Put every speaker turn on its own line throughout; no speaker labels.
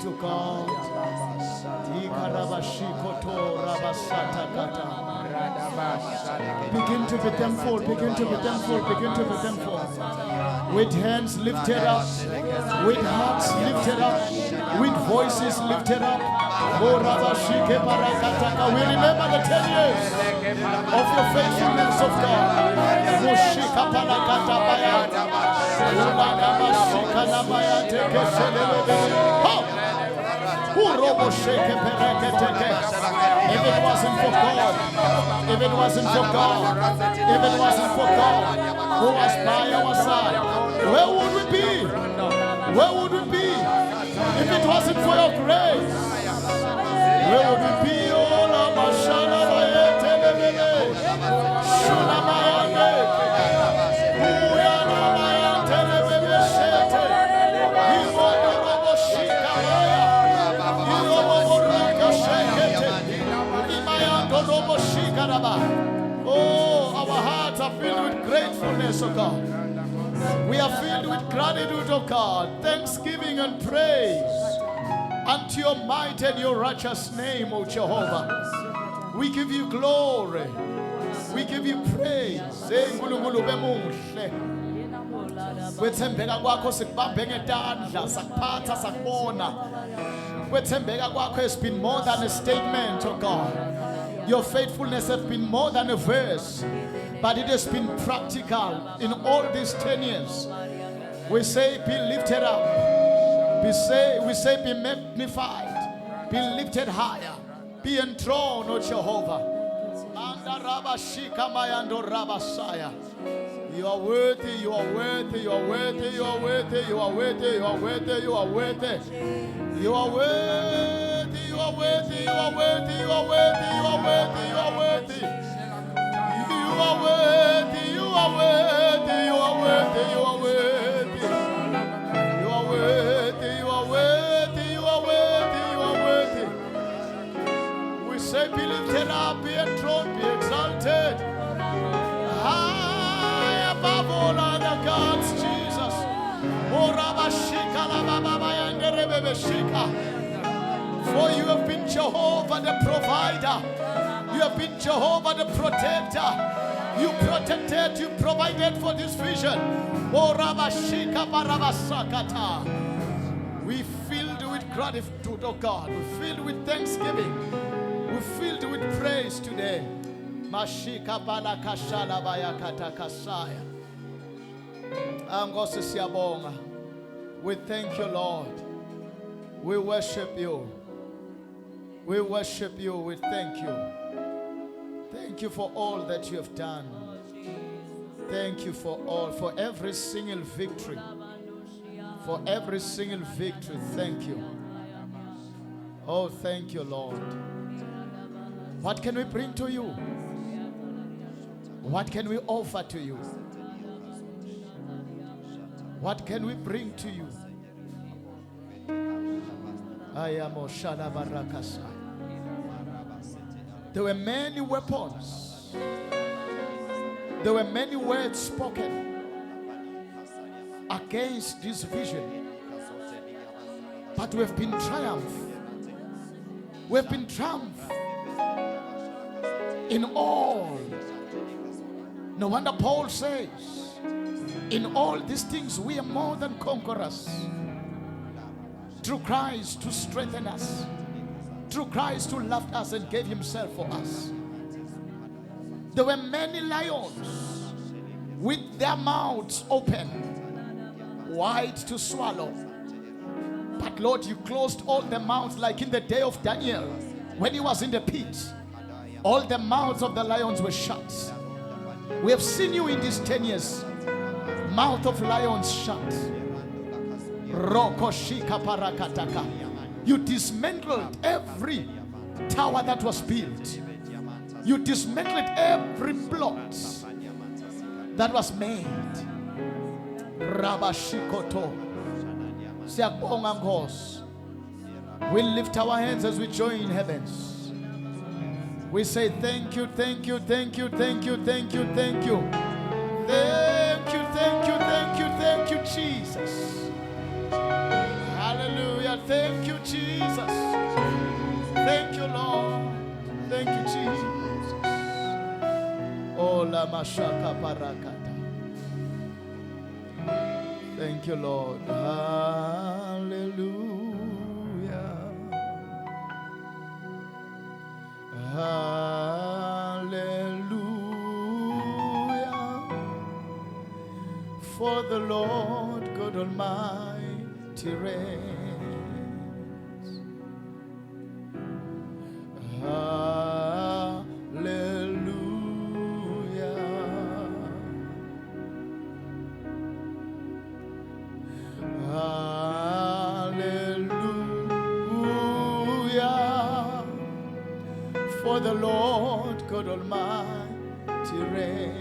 to God. Begin to be thankful, begin to be thankful, begin to be thankful. With hands lifted up, with hearts lifted up, with voices lifted up. We remember the 10 years of your faithfulness of God. If it wasn't for God, if it wasn't for God, if it wasn't for God who was by our side, where would we be? Where would we be? If it wasn't for your grace, where would we be? Oh, Lama Shana Bayete Lebele, Shuna Mayande, Uyana Mayante Lebele Shete, Iwodo Robo Shikaya, Iwodo Rika Shekete, Imayando Robo Shikaraba. Oh, our hearts are filled with gratefulness, oh God. We are filled with gratitude, oh God, thanksgiving and praise unto your might and your righteous name, O Jehovah. We give you glory. We give you praise. Kwethembeka kwakho sikubambe ngetandla sakuphatha sakubona. Kwethembeka kwakho has been more than a statement, oh God. Your faithfulness has been more than a verse, but it has been practical in all these 10 years. We say be lifted up. We say be magnified, be lifted higher, be enthroned, O Jehovah. You are worthy, you are worthy, you are worthy, you are worthy, you are worthy, you are worthy, you are worthy. You are worthy, you are worthy, you are worthy, you are worthy, you are worthy, you are worthy. You are worthy, you are worthy, you are worthy, you are worthy. You are worthy, you are worthy, you are worthy, you are worthy. We say be lifted up, be enthroned, be exalted. High above all other gods, Jesus. For you have been Jehovah the provider. You have been Jehovah the protector. You protected, you provided for this vision. We filled with gratitude, oh God. We filled with thanksgiving. We filled with praise today. Mashika balakashala bayakata kasaya. Angose siyabonga. We thank you, Lord. We worship you. We worship you. We thank you. Thank you for all that you have done. Thank you for every single victory. For every single victory, thank you. Oh, thank you, Lord. What can we bring to you? What can we offer to you? What can we bring to you? There were many weapons. There were many words spoken against this vision. But we have been triumphed. We have been triumphed in all. No wonder Paul says, in all these things we are more than conquerors. Through Christ to strengthen us. Through Christ who loved us and gave himself for us. There were many lions with their mouths open, wide to swallow. But Lord, you closed all the mouths like in the day of Daniel when he was in the pit. All the mouths of the lions were shut. We have seen you in these 10 years. Mouth of lions shut. You dismantled every tower that was built. You dismantled every plot that was made. Rabashikoto. We lift our hands as we join in heavens. We say thank you, thank you, thank you, thank you, thank you, thank you. Thank you, thank you, thank you, thank you, Jesus. Hallelujah. Thank you, Jesus. Thank you, Lord. Thank you, Jesus. Oh, la mashaka parakata. Thank you, Lord. Hallelujah. Hallelujah. For the Lord God Almighty reigns. Hallelujah. Hallelujah. For the Lord God Almighty reigns.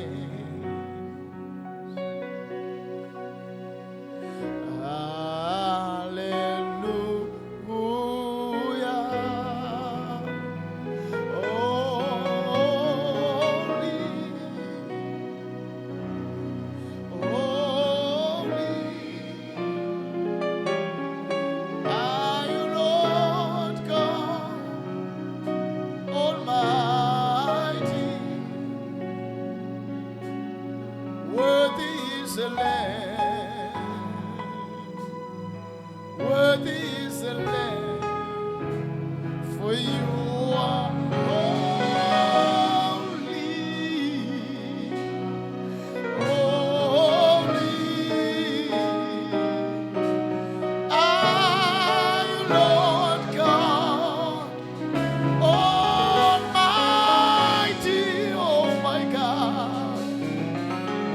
The Lamb, worthy is the Lamb, for you are holy, holy. I, Lord God Almighty, oh my God,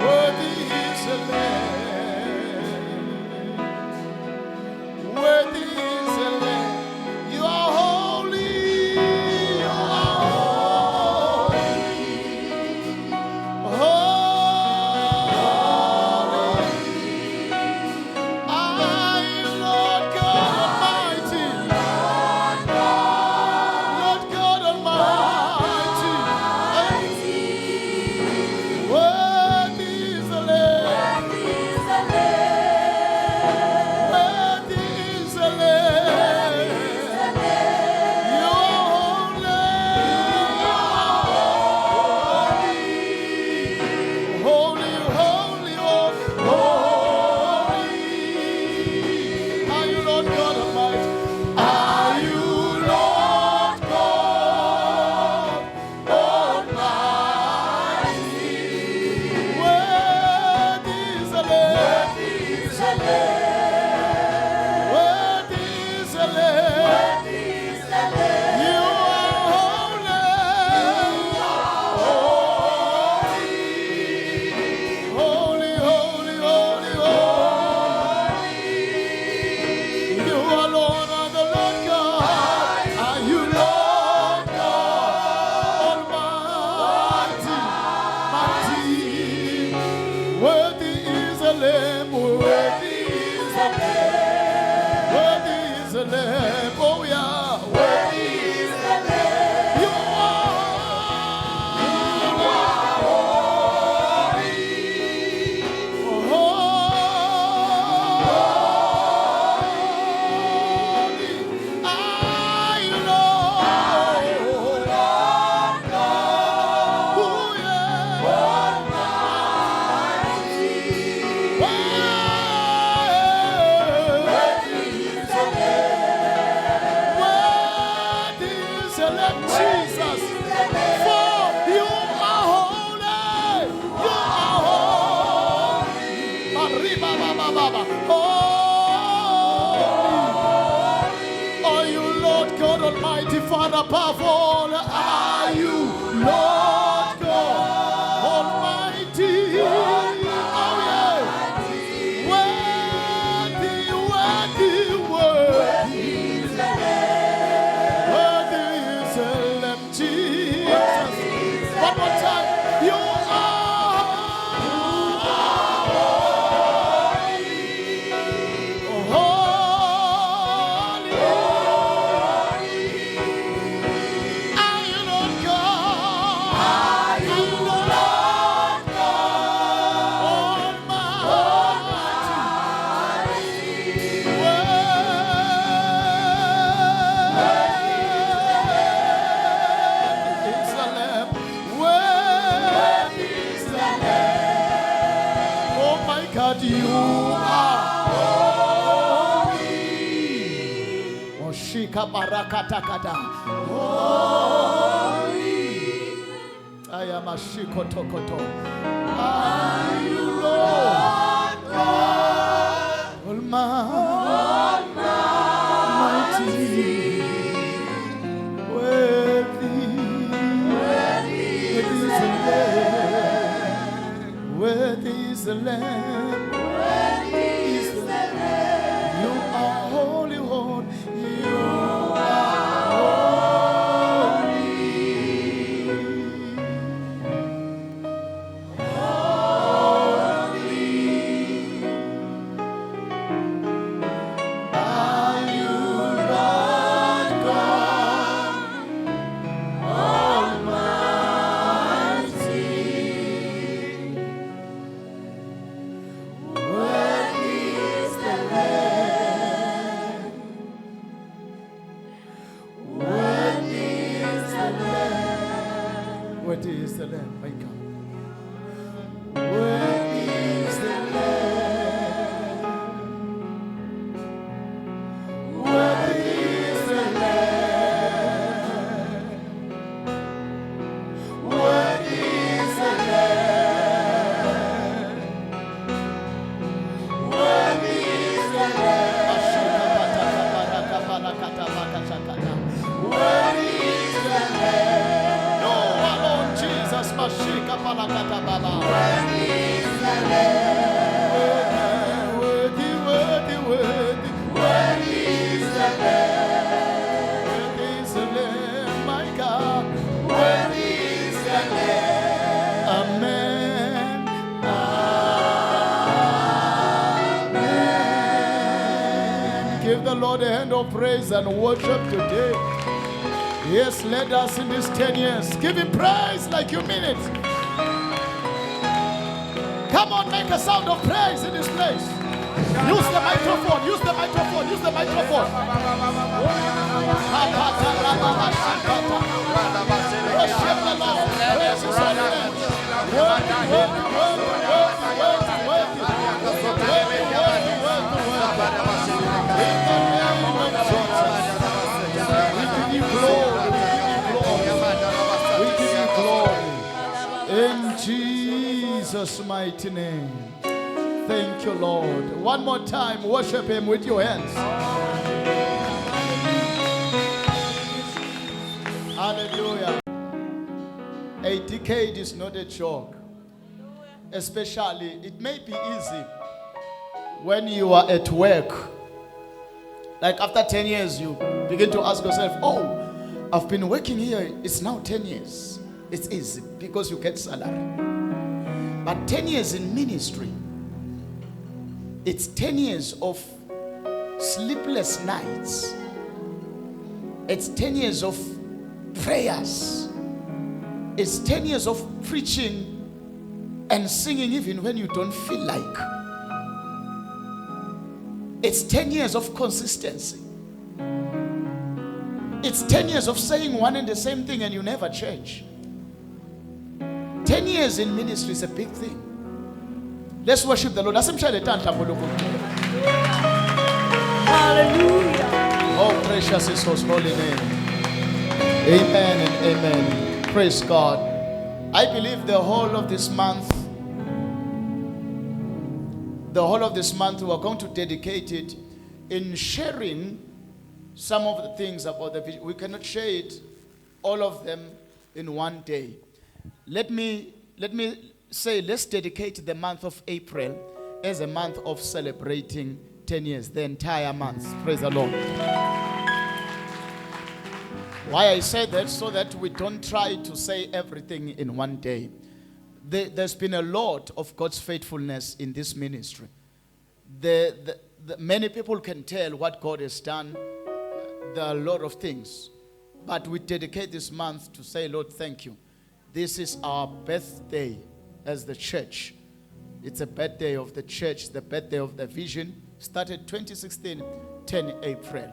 worthy is the Lamb. Worthy is the Lamb. You are holy. You are holy. Holy. I, Lord God Almighty. Lord God Almighty. Worthy is the Lamb. Worthy is the Lamb. You are holy. Holy, holy, holy. Are you Lord God Almighty? Are you Lord God Almighty? Worthy is the Lamb. Worthy is the Lamb. You are holy. Holy, holy, holy, holy. You alone are the Lord God. Are you Lord God Almighty? Mighty. Worthy is the Lamb. Worthy is the Lamb. Worthy is the Lamb. Oh yeah. Worthy is the Lamb. You Jesus, for you are holy, you are holy, Arriba, Baba, Baba. Holy, are you Lord God Almighty, Father, above all, are you Lord God Almighty? Oh yeah, worthy, worthy, worthy. Jesus. One more time. You are holy. Are you Lord God? God, you are holy. Moshika barakatakata. Holy. I am a shikotokoto. Are you Lord God Almighty? Worthy is the Lamb. Worthy is the Lamb. Worthy is the Lamb. You are holy, Lord. You are holy. Are you Lord God Almighty? Worthy is the Lamb. Worthy is the Lamb. Worthy is the Lamb, my God. Worthy is the Lamb. Worthy is the Lamb. Worthy is the Lamb. Worthy is the Lamb. Worthy is the Lamb. No alone Jesus. Mashika palakata baba. Worthy is the Lamb. Worthy, worthy, worthy. Worthy is the Lamb. Worthy is the Lamb, my God. Worthy is the Lamb. Amen. Amen. Give the Lord a hand of praise and worship today. Yes, led us in these 10 years. Give him praise like you mean it. Come on, make a sound of praise in this place. Use the microphone, use the microphone, use the microphone. Worship the Lord. Praise his holy name. Worthy, worthy, worthy, worthy, worthy, worthy, worthy, worthy, worthy. In the name of Jesus, we give you glory, we give you glory, we give you glory. In Jesus' mighty name. Thank you, Lord. One more time, worship him with your hands. Hallelujah. A decade is not a joke. Especially, it may be easy when you are at work. Like after 10 years, you begin to ask yourself, oh, I've been working here, it's now 10 years. It's easy because you get salary. But 10 years in ministry, it's 10 years of sleepless nights. It's 10 years of prayers. It's 10 years of preaching and singing even when you don't feel like. It's 10 years of consistency. It's 10 years of saying one and the same thing and you never change. 10 years in ministry is a big thing. Let's worship the Lord. Hallelujah. Oh, precious is His holy name. Amen and amen. Praise God. I believe the whole of this month, we are going to dedicate it in sharing some of the things about the vision. We cannot share it, all of them, in one day. Let me say, let's dedicate the month of April as a month of celebrating 10 years, the entire month. Praise the Lord. Why I say that, so that we don't try to say everything in one day. There's been a lot of God's faithfulness in this ministry. Many people can tell what God has done. There are a lot of things. But we dedicate this month to say, Lord, thank you. This is our birthday as the church. It's a birthday of the church, the birthday of the vision. Started 2016, 10 April.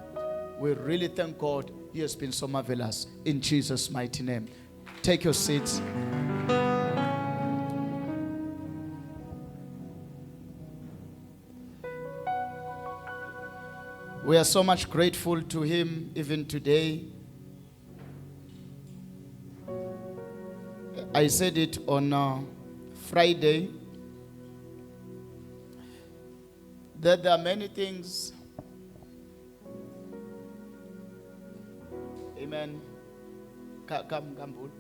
We really thank God. He has been so marvelous. In Jesus' mighty name. Take your seats. We are so much grateful to him even today. I said it on Friday that there are many things. Amen. Come, Bud.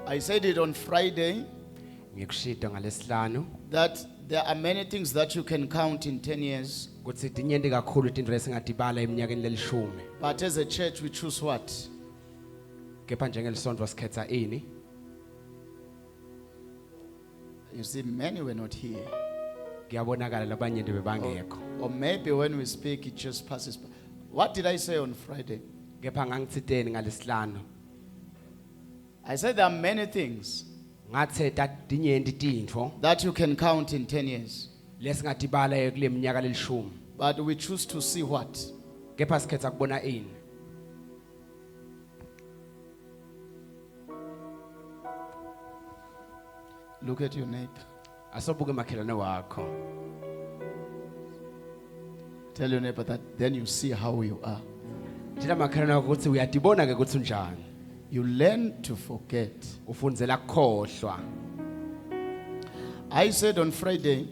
I said it on Friday
Ngikushito ngalesihlanu
that there are many things that you can count in 10 years.
kuthi tinyenti kakhulu tintfo lesingatibala eminyakeni lelishumi.
But as a church, we choose what?
Kepha njengelisonto sikhetha ini?
You see, many were not here.
Kuyabonakala labanye nje bebangekho.
Or maybe when we speak, it just passes by. What did I say on Friday?
Kepha ngangitsiteni ngalesihlanu.
I said there are many things
Ngathetha tinyenti tintfo
that you can count in 10 years.
lesingatibala kule minyaka lelishumi.
But we choose to see what?
Kepha sikhetha kubona ini?
Look at your neighbor.
Asobuke makhelwane wakho.
Tell your neighbor that then you see how you are.
Tshela makhelwane wakho ukuthi uyatibona ke ukuthi unjani.
You learn to forget.
Ufundzela kukhohlwa.
I said on Friday,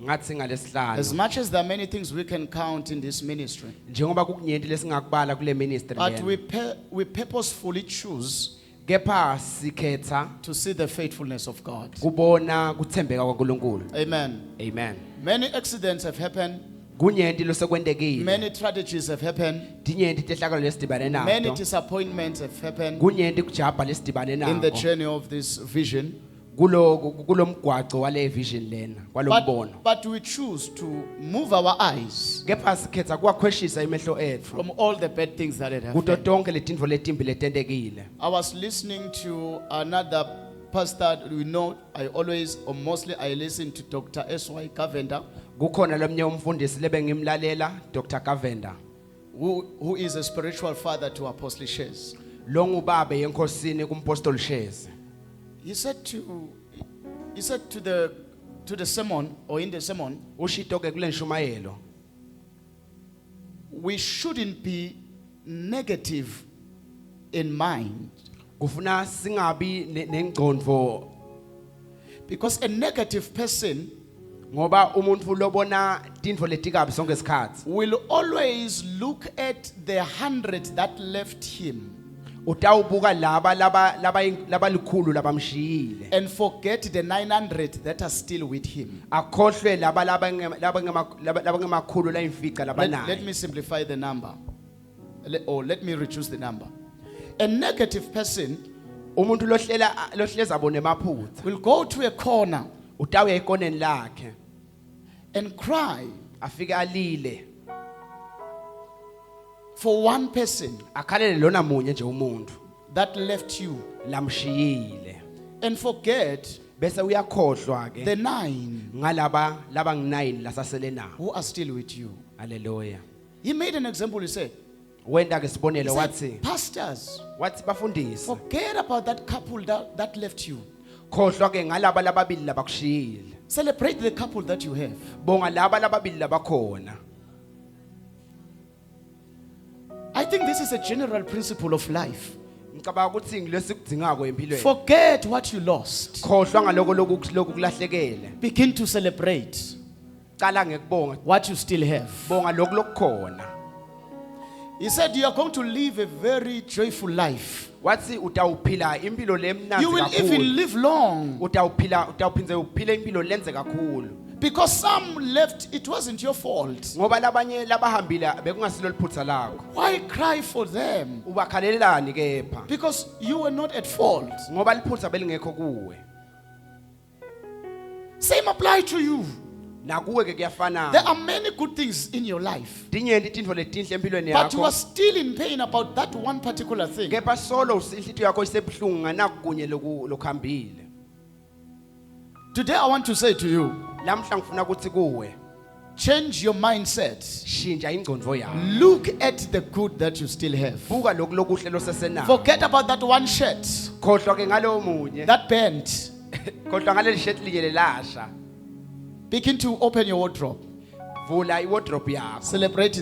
Ngatsi ngalesihlanu.
as much as there are many things we can count in this ministry,
Njengoba kukunyenti lesingakubala kule ministry
but
lena.
we purposefully choose
Kepha sikhetha
to see the faithfulness of God.
kubona kuthembeka kwaNkulunkulu.
Amen.
Amen.
Many accidents have happened.
Kunyenti losekwentekile.
Many tragedies have happened.
Tinyenti tehlakalo lesidibane
Many
nato.
disappointments have happened
Kunyenti kujabha lesidibane
in the
nako.
journey of this vision.
Kulomgwaco wale vision lena, kwalombono.
But we choose to move our eyes
Kepha sikhetha kuwakhweshisa imehlo ethu.
from all the bad things that had
Kuto
happened.
tonke letinto letimbi letentekile.
I was listening to another pastor. We know I always or mostly I listen to Dr. S.Y. Cavender,
Kukhona lomnye umfundisi lebengimlalela, Dr. Kavenda.
who is a spiritual father to Apostle Shares.
Longubabe yenkosini kumpostoli Shares.
He said to the sermon, or in the sermon,
Ushito ke kule nshumayelo.
we shouldn't be negative in mind,
Kufuna singabi nengcondvo
because a negative person
ngoba umuntu lobona tintfo letikabi sonke isikhathi.
will always look at the 100 that left him
Utawubuka laba likhulu labamshiyile.
and forget the 900 that are still with him.
Akhohlwe labangemakhulu la imfica
Let
labanayo.
me simplify the number. Let me reduce the number. A negative person
Umuntu lohleza abone emaphutha.
will go to a corner
Utawuya ekoneni lakhe
and cry
afike alile.
for one person
Akhalele lona munye nje umuntu
that left you
lamshiyile.
and forget
Bese uyakhohlwa ke
the 9
ngalaba ngu9 lasasele nawo.
who are still with you.
Hallelujah.
He made an example. He said,
Wenda ke sibonelo wathi
pastors,
bafundisi
forget about that couple that left you.
khohlwa ke ngalaba lababili labakushiyile.
Celebrate the couple that you have.
Bonga laba lababili labakhona.
I think this is a general principle of life.
Ngicabanga ukuthi ngilesikudingako empilweni.
Forget what you lost.
Khohlwa ngaloko lokhu kulahlekele.
Begin to celebrate
Cala ngekubonga.
what you still have.
Bonga lokhu lokukhona.
He said you are going to live a very joyful life.
Wathi utawuphila impilo lemnanzi
You will even
kakhulu.
live long.
Utawuphindze uphile impilo lenze kakhulu.
Because some left, it wasn't your fault.
Ngoba labanye labahambile bekungasilo liphutsa lakho.
Why cry for them?
Ubakhalelelani kepha?
Because you were not at fault.
Ngoba liphutsa belingekho kuwe.
Same apply to you.
Nakuwe ke kuyafana.
There are many good things in your life,
Tinyenti tintfo letinhle empilweni
but you
yakho.
are still in pain about that one particular thing.
Kepha solo inhlitiyo yakho isebuhlungu nganakunye lokuhambile.
Today I want to say to you,
Lamhla ngifuna ukuthi kuwe
change your mindset.
shintsha ingcondvo yakho.
Look at the good that you still have.
Buka lokhu lokuhle losesenako.
Forget about that one shirt
Khohlwa ke ngalo munye
that bent.
kodwa ngaleli shirt linye lelasha
begin to open your wardrobe.
vula iwardrobe yakho
Celebrate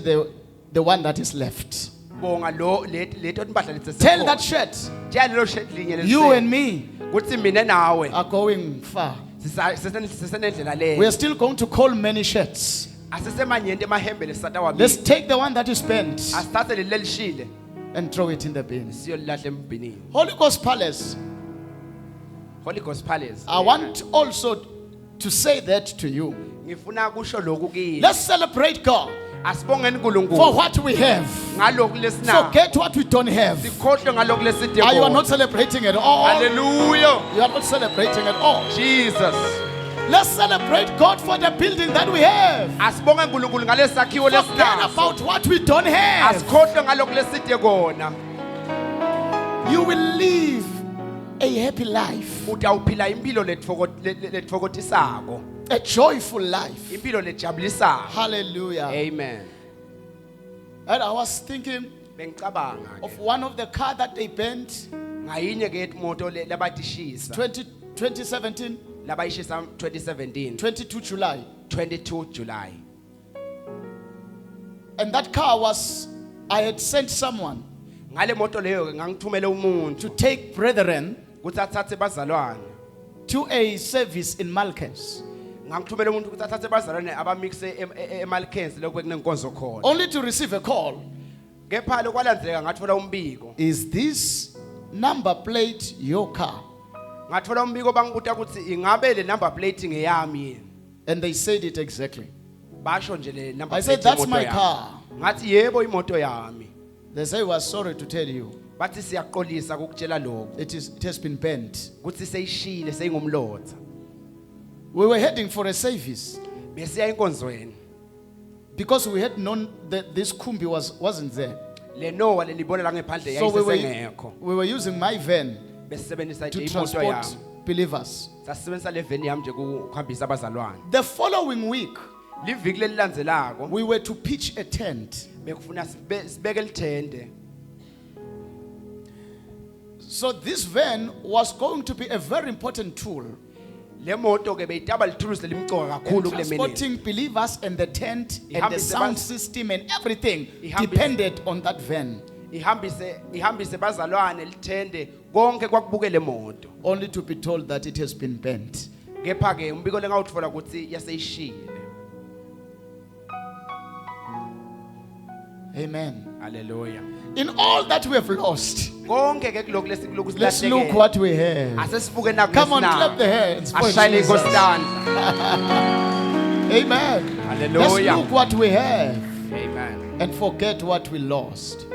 the one that is left.
bonga lo leto impahla
Tell that
letsese
shirt,
tshela lo shirt linye
you and me
kuthi mina nawe
are going far.
sisenendlela
We
le
are still going to call many shirts.
asisemanyende emahembe lesata wami
Let's take the one that is bent
asithathe leli lelishile
and throw it in the bin.
siyolahla embinini
Holy Ghost Palace,
Holy Ghost Palace
I want also to say that to you.
ngifuna kusho lokhu kini
Let's celebrate God
asibongeni
for
uNkulunkulu
what we have.
ngalokhu lesina
Forget what we don't have.
sikhohlwe ngalokhu leside
You are
khona.
not celebrating at all.
Hallelujah
You are not celebrating at all.
Jesus
Let's celebrate God for the building that we have.
asibonge uNkulunkulu ngalesakhiwo
Forget
lesinaso
about what we don't have.
asikhohlwe ngalokhu leside kona
You will live a happy life,
utawuphila impilo letfokotisako
a joyful life.
impilo lejabulisako
Hallelujah.
amen
And I was thinking
bengicabanga
of one of the car that they bent
ngayinye ke imoto labatishisa
2017,
labayishisa 2017
22 July.
22 July
And that car was, I had sent someone
ngale moto leyo ke ngangithumele umuntu
to take brethren
ukuthi athathe bazalwane
to a service in Malkens,
ngangithumele umuntu ukuthi athathe bazalwane abamixe eMalkens lokho kunenkonzo khona
only to receive a call.
kepha lokwalandzeleka ngathola umbiko
Is this number plate your car?
ngathola umbiko bangibuta ukuthi ingabe le number plate ngeyami yini
And they said it exactly.
basho nje le number
I
plate
said, that's
yemoto
my
yami.
car.
ngathi yebo imoto yami
They say, we are sorry to tell you,
bathi siyaxolisa ukutshela lokho
it has been bent.
ukuthi seyishile seyingumlotha
We were heading for a service
besiya enkonzweni
because we had known that this Kumbi wasn't there.
le Noah lelibona la ngephandle
So
yayisengekho
we were using my van
besebenzisa
to
imoto
transport
yami
believers.
sasebenzisa le van yami nje ukuhambisa abazalwane
The following week,
liviki lelilandzelako
we were to pitch a tent.
bekufuna sibeke lithende
So this van was going to be a very important tool
le moto ke beyitaba lithuluzi lelimcoka
in
kakhulu kule minute
transporting believers and the tent and the
Ihambise
sound
bas-
system and everything
Ihambise-
depended on that van,
ihambise bazalwane lithende konke kwakubuke le moto
only to be told that it has been bent.
kepha ke umbiko lengawutfola ukuthi yaseyishile
Amen.
haleluya
In all that we have lost,
konke ke kulokhu lesikulokhu
let's look what we have.
asesibuke nakho
Come on, clap the hands for
ashayile
Jesus.
inkositana
Amen.
Hallelujah.
Let's look what we have
amen
and forget what we lost.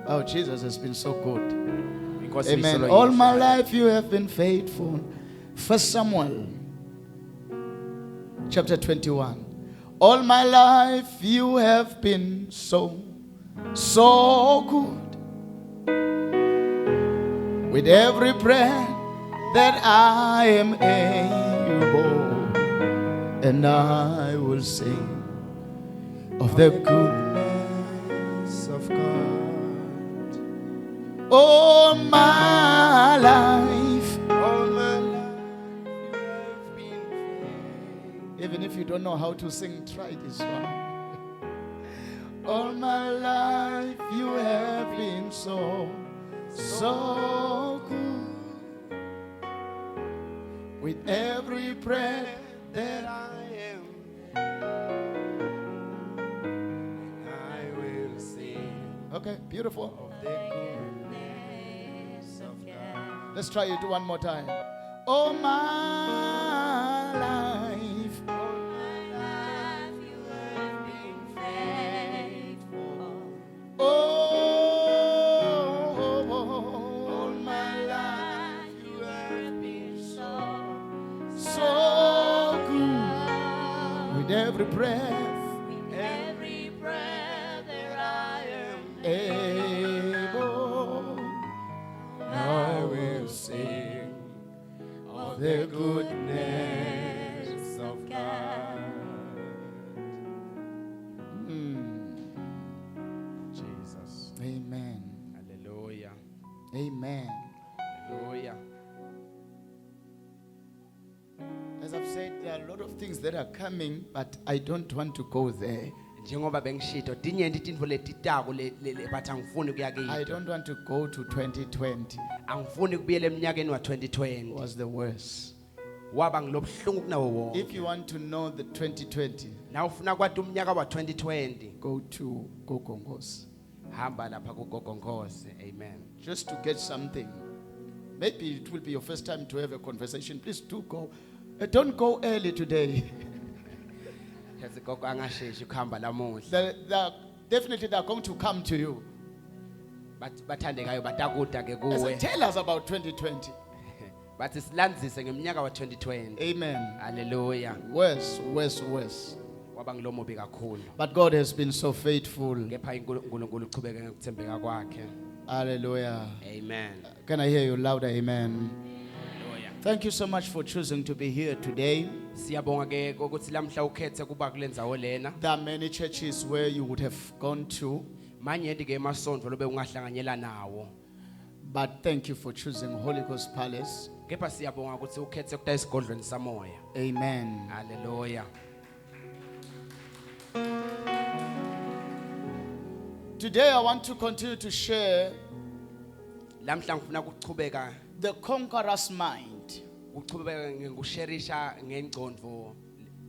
Oh, Jesus has been so good.
because
Amen. All my life you have been faithful. First Samuel chapter 21. All my life you have been so good. With every breath that I am able, and I will sing of the goodness of God. All my life,
all my life you have been faithful.
even if you don't know how to sing, try this one. All my life you have been so good. With every breath that
I am I will sing
Okay, beautiful.
the
Let's try it one more time. All my life, all my life you have been so good. With every breath able, I will sing of the goodness of God.
Jesus
Amen.
hallelujah
Amen.
Hallelujah.
As I've said, there are a lot of things that are coming, but I don't want to go there.
Njengoba bengishito tinyenti tintfo letitako bathi angifuni kuya
I
kito.
don't want to go to 2020.
Angifuni kubuyela eminyakeni wa-2020.
Was the worst.
Waba ngilobuhlungu kunawo wonke.
If you want to know the 2020,
Na ufuna kwati umnyaka wa-2020
go to Gogongos.
hamba lapha kuGogongose. Amen.
Just to get something. Maybe it will be your first time to have a conversation. Please do go. Don't go early today.
Yazi gogo angasheshi ukuhamba lamuhla.
Definitely they're going to come to you.
Bathandekayo batakuda ke
I said,
kuwe.
tell us about 2020.
Bathi silandzise ngeminyaka wa-2020.
Amen.
Hallelujah.
Worse, worse, worse.
Waba ngilomubi kakhulu.
But God has been so faithful.
Kepha uNkulunkulu uchubeke ngekuthembeka kwakhe.
Hallelujah.
Amen.
Can I hear you louder? Amen.
Hallelujah.
Thank you so much for choosing to be here today.
Siyabonga ke ukuthi lamhla ukhethe kuba kule ndzawo lena.
There are many churches where you would have gone to,
Manyenti ke emasonto lobe ungahlanganyela nawo.
but thank you for choosing Holy Ghost Palace.
Kepha siyabonga ukuthi ukhethe kuta esigodlweni samoya.
Amen.
Hallelujah.
Today I want to continue to share
Lamhla ngifuna ukuchubeka
the conqueror's mind.
ukuchubeka ngusherisha ingcondvo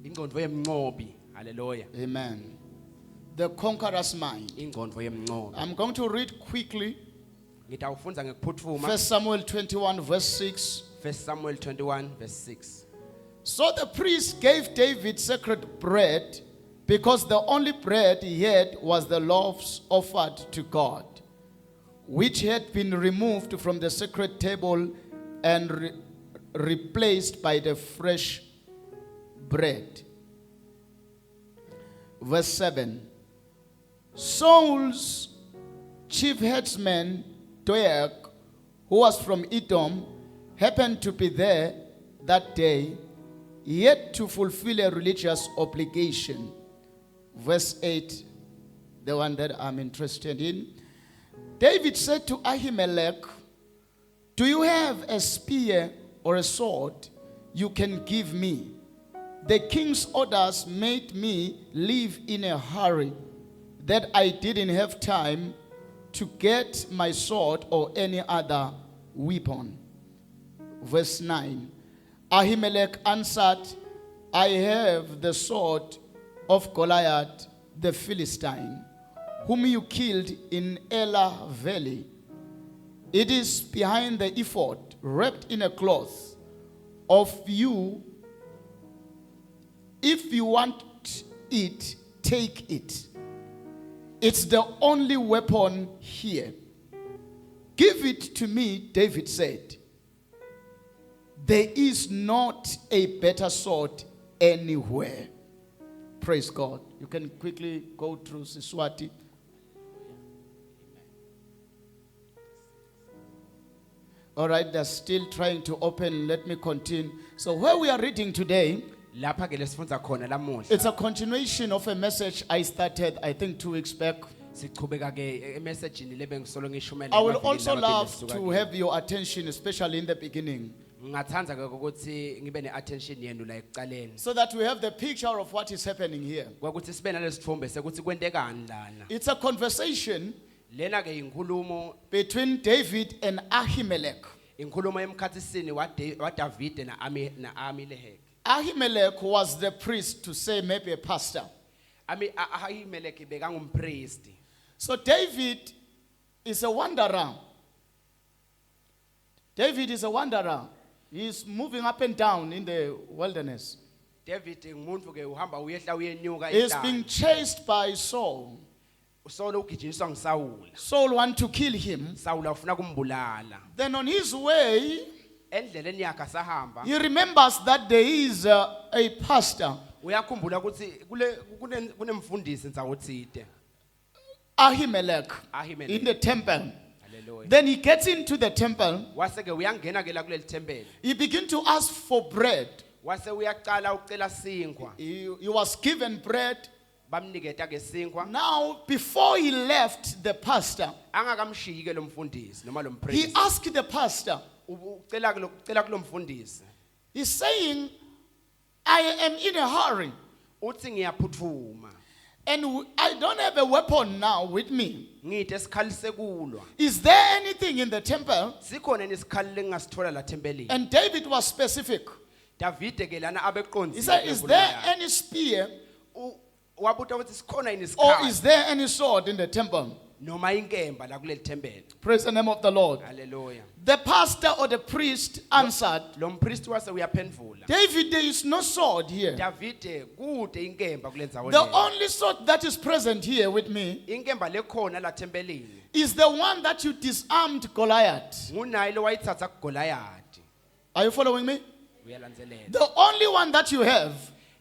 yemnqobi. Hallelujah.
Amen. The conqueror's mind.
Ingcondvo yemnqobi.
I'm going to read quickly
Ngitawufunza ngekuphuthuma.
1 Samuel 21 verse 6.
1 Samuel 21 verse 6.
So the priest gave David sacred bread because the only bread he had was the loaves offered to God, which had been removed from the sacred table and replaced by the fresh bread. Verse 7. Saul's chief headsman, Doeg, who was from Edom, happened to be there that day, yet to fulfill a religious obligation. Verse 8, the one that I'm interested in. David said to Ahimelech, do you have a spear or a sword you can give me? The king's orders made me leave in a hurry, that I didn't have time to get my sword or any other weapon. Verse 9. Ahimelech answered, I have the sword of Goliath the Philistine, whom you killed in Elah Valley. It is behind the ephod, wrapped in a cloth of you. If you want it, take it. It's the only weapon here. Give it to me, David said. There is not a better sword anywhere. Praise God. You can quickly go through Siswati. All right, they're still trying to open. Let me continue. So where we are reading today,
Lapha ke lesifundza khona lamuhla.
it's a continuation of a message I started, I think, 2 weeks back.
Sichubeka ke emessagini lebengisolo ngishumela.
I will
emavikini
also
lamabili
love
lesisuka
to
kini.
have your attention, especially in the beginning,
Ngingathanda ke ukuthi ngibe ne-attention yenu la ekuqaleni.
so that we have the picture of what is happening here.
Kwakuthi sibe nalesithombe sekuthi kwentekani lana.
It's a conversation
Lena ke inkhulumo
between David and Ahimelech.
inkhulumo emkhathisini waDavide na-Amileheki.
Ahimelech was the priest, to say maybe a pastor.
Ahimeleki bekangumpristi.
So David is a wanderer. David is a wanderer. He's moving up and down in the wilderness.
David ngumuntu ke uhamba uyehla uyenyuka
He's being chased by Saul.
Saul ugijinyiswa nguSawula.
Saul wants to kill him.
Sawula ufuna kumbulala.
Then on his way,
Endleleni yakhe sahamba.
he remembers that there is a pastor,
Uyakhumbula ukuthi kunemfundisi ntsawutside.
Ahimelech,
Ahimelech.
in the temple.
Hallelujah.
Then he gets into the temple.
Wase ke uyangena ke la kuleli thempeli.
He begins to ask for bread.
Wase uyaqala ucela sinkwa.
He was given bread.
Bamniketa ke sinkwa.
Now, before he left the pastor,
Angakamshiyi ke lo mfundisi noma lo
he
mpriest.
asked the pastor,
ucela kulomfundisi.
He's saying, I am in a hurry
Uthi ngiyaphuthuma.
and I don't have a weapon now with me.
Ngithe sikhalise kulwa.
Is there anything in the temple?
Sikhona nesikhali lengasithola la thempelini.
And David was specific.
Davide ke lana
He
abeqondile.
said, is there any spear
Wabuta ukuthi sikhona yini
or
isikhali
is there any sword in the temple?
noma inkemba la kuleli thempeli.
Praise the name of the Lord.
Hallelujah.
The pastor or the priest answered,
Lo mpristi wase uyaphendvula.
David, there is no sword here.
Davide kude inkemba kulenza
The
wona.
only sword that is present here with me
Inkemba lekhona la thempelini.
is the one that you disarmed Goliath.
Ngunayi lo wayithatha kuGoliath.
Are you following me?
Uyalandzelela.
The only one that you have,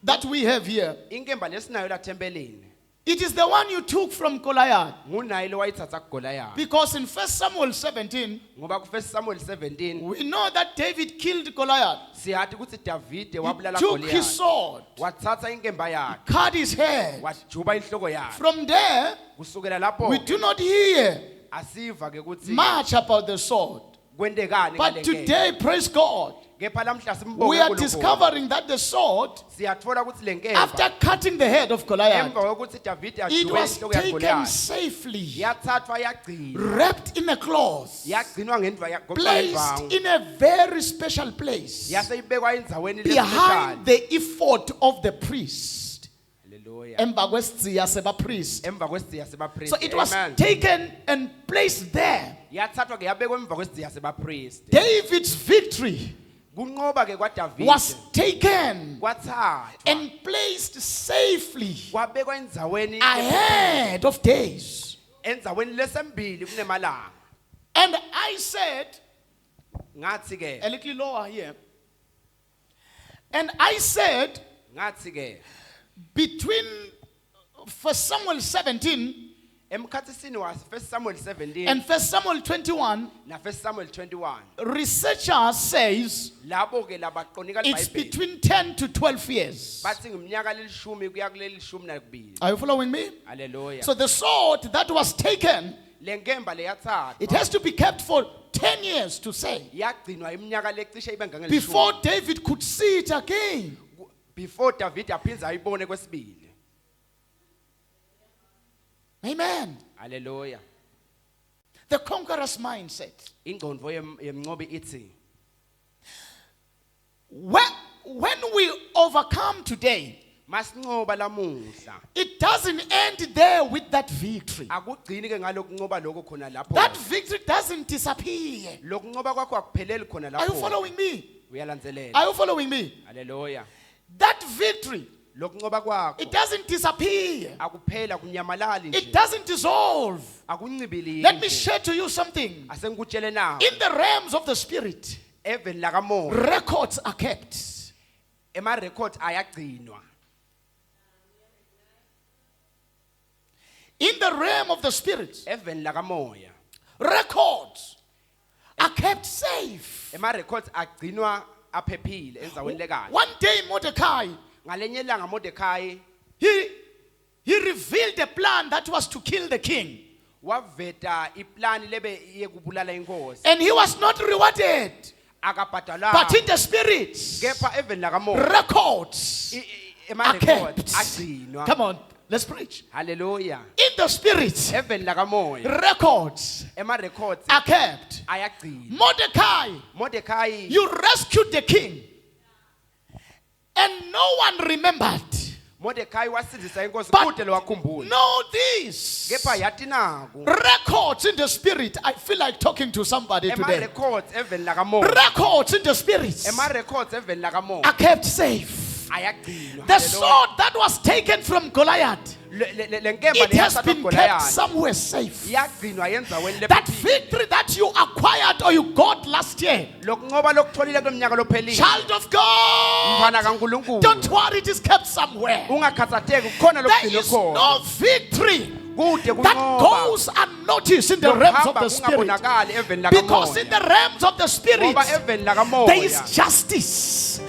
that we have here,
Inkemba lesinayo la thempelini.
it is the one you took from Goliath.
Ngunayi lo wayithatha kuGoliath.
Because in 1 Samuel 17,
Ngoba ku 1 Samuel 17
we know that David killed Goliath.
siyathi ukuthi Davide
He
wabulala
took his
Goliath.
sword,
Wathatha inkemba yakhe.
cut his head.
Wajuba inhloko yakhe.
From there,
Kusukela lapho
we do not hear
asiva ke ukuthi
much about the sword.
kwendekani
But
ngale nkemba.
today, praise God,
Kepha lamhla simbonge
we are
uNkulunkulu.
discovering that the sword,
Siyathola ukuthi le
after
nkemba
cutting the head of Goliath,
emva kokuthi Davide
it
ajuwe
was
inhloko ya
taken
Goliath
safely,
yathathwa yagcinwa
wrapped in a cloth,
yagcinwa ngendva
placed in a very special place
yase ibekwa endaweni
behind the ephod of the priest.
Hallelujah.
Emva kwesidziya sebapriest.
Emva kwesidziya sebapriest.
So it was
Amen.
taken and placed there.
Yathathwa ke yabekwa emva kwesidziya sebapriest.
David's victory
Kunqoba ke kwaDavide
was taken
kwathathwa
and placed safely
kwabekwa endaweni
ahead of days.
endaweni lesembili kunemalanga.
And I said,
Ngathi ke
a little lower here, and I said,
ngathi ke
between 1 Samuel 17
emkhathisini wa 1 Samuel 17
and 1 Samuel 21,
na 1 Samuel 21
researchers says
labo ke labaqonika
it's
iBhayibheli
between 10 to 12 years.
bathi ngiminyaka lelishumi kuya kulelishumi nakubili.
Are you following me?
Hallelujah.
So the sword that was taken,
Lenkemba leyathathwa
it has to be kept for 10 years to say,
yagcinwa iminyaka lecishe ibe ngangelishumi
before David could see it again.
before David aphinza ayibone kwesibili.
Amen.
Hallelujah.
The conqueror's mindset.
Ingqondo yemnqobi ithi
When we overcome today,
masinqoba lamuhla
it doesn't end there with that victory.
akugcini ke ngalokunqoba lokho khona lapho.
That victory doesn't disappear.
Lokunqoba kwakho akupheleli khona
Are you
lapho.
following me?
Uyalandzelela.
Are you following me?
Hallelujah.
That victory,
Lokunqoba kwakho
it doesn't disappear.
akuphela kunyamalali
It
nje.
doesn't dissolve.
Akuncibili.
Let me share to you something.
Asengikutshele nawe.
In the realms of the spirit,
Even lakamoya
records are kept.
ema record ayagcinwa.
In the realm of the spirit,
Even lakamoya
records are kept safe.
ema records agcinwa aphephile enzaweni lekahle.
One day Mordecai,
Ngalenye ilanga Mordekai
he revealed a plan that was to kill the king.
waveta iplani lebe yekubulala inkosi.
And he was not rewarded.
Akabhadalwa.
But in the spirit,
Kepha even lakamoya
records
ema
are
record
kept.
agcinwa.
Come on, let's preach.
Hallelujah.
In the spirit,
Even lakamoya
records
ema records
are kept.
ayagcinwa.
Mordecai,
Mordekai
you rescued the king. And no one remembered.
Mordekai wasindisa inkosi
But
kude lowakhumbula.
know this.
Kepha yathi naku
Records in the spirit. I feel like talking to somebody
ema
today.
records even lakamoya
Records in the spirit
ema records even lakamoya
are kept safe.
ayagcinwa.
The sword that was taken from Goliath,
Lenkemba
it has
leyathathwa
been kept
kuGoliath
somewhere safe.
yagcinwa yenzaweni
That
lephephile.
victory that you acquired or you got last year,
Lokunqoba lokutholile kulomnyaka lophelile.
child of God,
Mfana kaNkulunkulu.
don't worry, it is kept somewhere.
Ungakhathatheki kukhona
There
lokugcina
is
khona.
no victory
Kude
that
kunqoba.
goes unnoticed in the realms of
Lokuhamba
the spirit.
kungabonakali even
Because in
lakamoya.
the realms of the spirit,
Ngoba even
there is
lakamoya.
justice.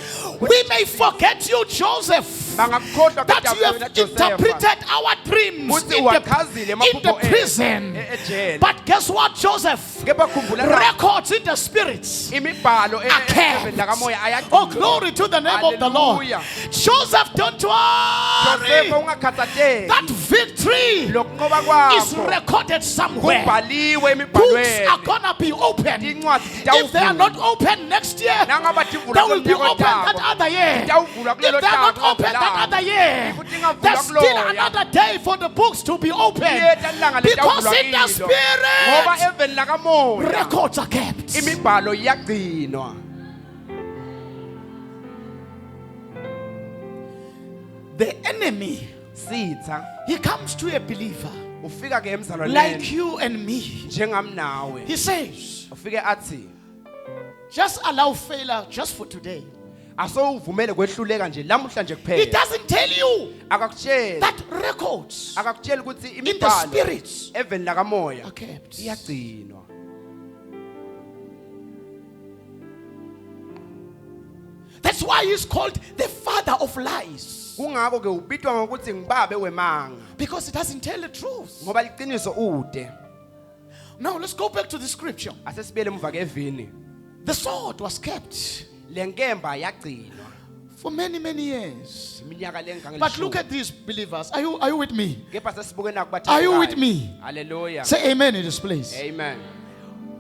We may forget you, Joseph.
bangakukhohlwa
that you have interpreted our dreams
Futhi
in
uwachazile
the
amaphupho
prison.
ejele.
But guess what, Joseph?
Kepha khumbula la
Records in the spirits
imibhalo
are kept.
eveni lakamoya
Oh,
ayagcinwa.
glory to the name of the Lord.
Hallelujah.
Joseph, don't
Joseph
worry.
ungakhathazeki.
That victory
Lokunqoba
is
kwakho
recorded somewhere.
kubhaliwe
Books are
emibhalweni.
gonna be open.
Incwadi
If they are not open next year,
Nangaba
they
tivulwa
will be
kulelo
open that
tako.
other year.
Itawuvulwa
If they
kulelo
are not
tako
open that other year,
If uthi
there's
ingavulwa
still
kuloya.
another day for the books to be open.
Iyetha ilanga
Because
litawuvulwa
in the
kilo. Ngoba
spirit,
eveni lakamoya
records are kept.
imibhalo iyagcinwa.
The enemy,
Sitha
he comes to a believer
ufika ke emzalwaneni
like you and me.
njengami nawe.
He says,
Ufike athi
just allow failure just for today.
asowuvumele kwehluleka nje lamuhla nje
He
kuphela.
doesn't tell you
Akakutshela
that records
akakutshela ukuthi
in the
imibhalo
spirits
eveni lakamoya
are kept.
iyagcinwa.
That's why he's called the father of lies.
Kungakho ke ubitwa ngokuthi ngibabe wemanga
Because he doesn't tell the truth.
ngoba liqiniso ude.
Now let's go back to the scripture.
Asesibuyele emuva kevini.
The sword was kept
Lenkemba yagcinwa
for many, many years.
iminyaka lengange.
But look at these believers. Are you with me?
Kepha sesibuke nakubathakayo.
Are you with me?
Hallelujah.
Say amen in this place.
Amen.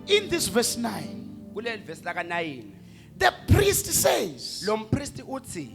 In this verse 9,
Kuleli verse laka 9
the priest says,
lo mpristi uthi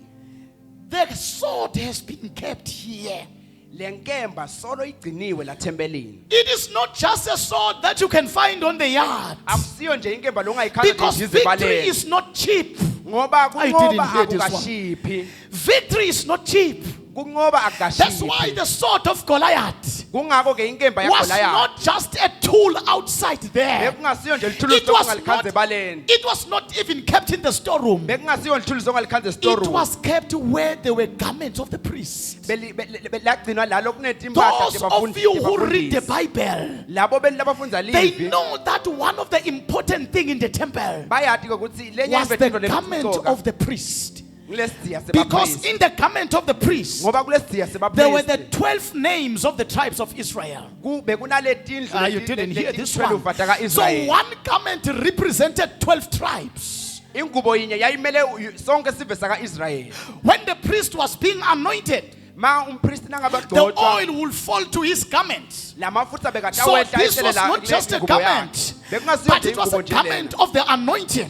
the sword has been kept here.
lenkemba solo igciniwe la thempelini.
It is not just a sword that you can find on the yard.
Akusiyo nje inkemba longayikhanda
Because
nje
victory
izibaleni.
is not cheap.
Ngoba
I
kunqoba
didn't hear this one.
akukashiphi.
Victory is not cheap.
Kunqoba
That's why
akukashiphi.
the sword of Goliath
Kungakho ke inkemba
was
yaGoliath
not just a tool outside there.
bekungasiyo nje lithuluzi
It was
ongalikhanda
not,
ebaleni.
it was not even kept in the storeroom.
Bekungasiyo lithuluzi ongalikhanda
It
estoreroom.
was kept where there were garments of the priest.
Lagcinwa lalo kunetimpahla
Those of you who read the
tebafundisi.
Bible,
Labo belabafundza
they
livi
know that one of the important things in the temple
bayati ke ukuthi
was
lenyanga
the
bethu
garment of the priest.
kulesidziya
Because
sebapriest.
in the garment of the priest,
Ngoba kulesidziya
there were the
sebapriest
12 names of the tribes of Israel.
bekunaletindlu
You didn't hear this
leti-12
one.
taka
So
Israel.
one garment represented 12 tribes.
Ingubo yinye yayimele sonke sive saka Israel.
When the priest was being anointed,
Ma umpristi nangabe
the
gcotshwa
oil will fall to his garment.
lamafutha
So
bekatawehla
this was
ehlele
not just a garment, but it was a garment of the anointing.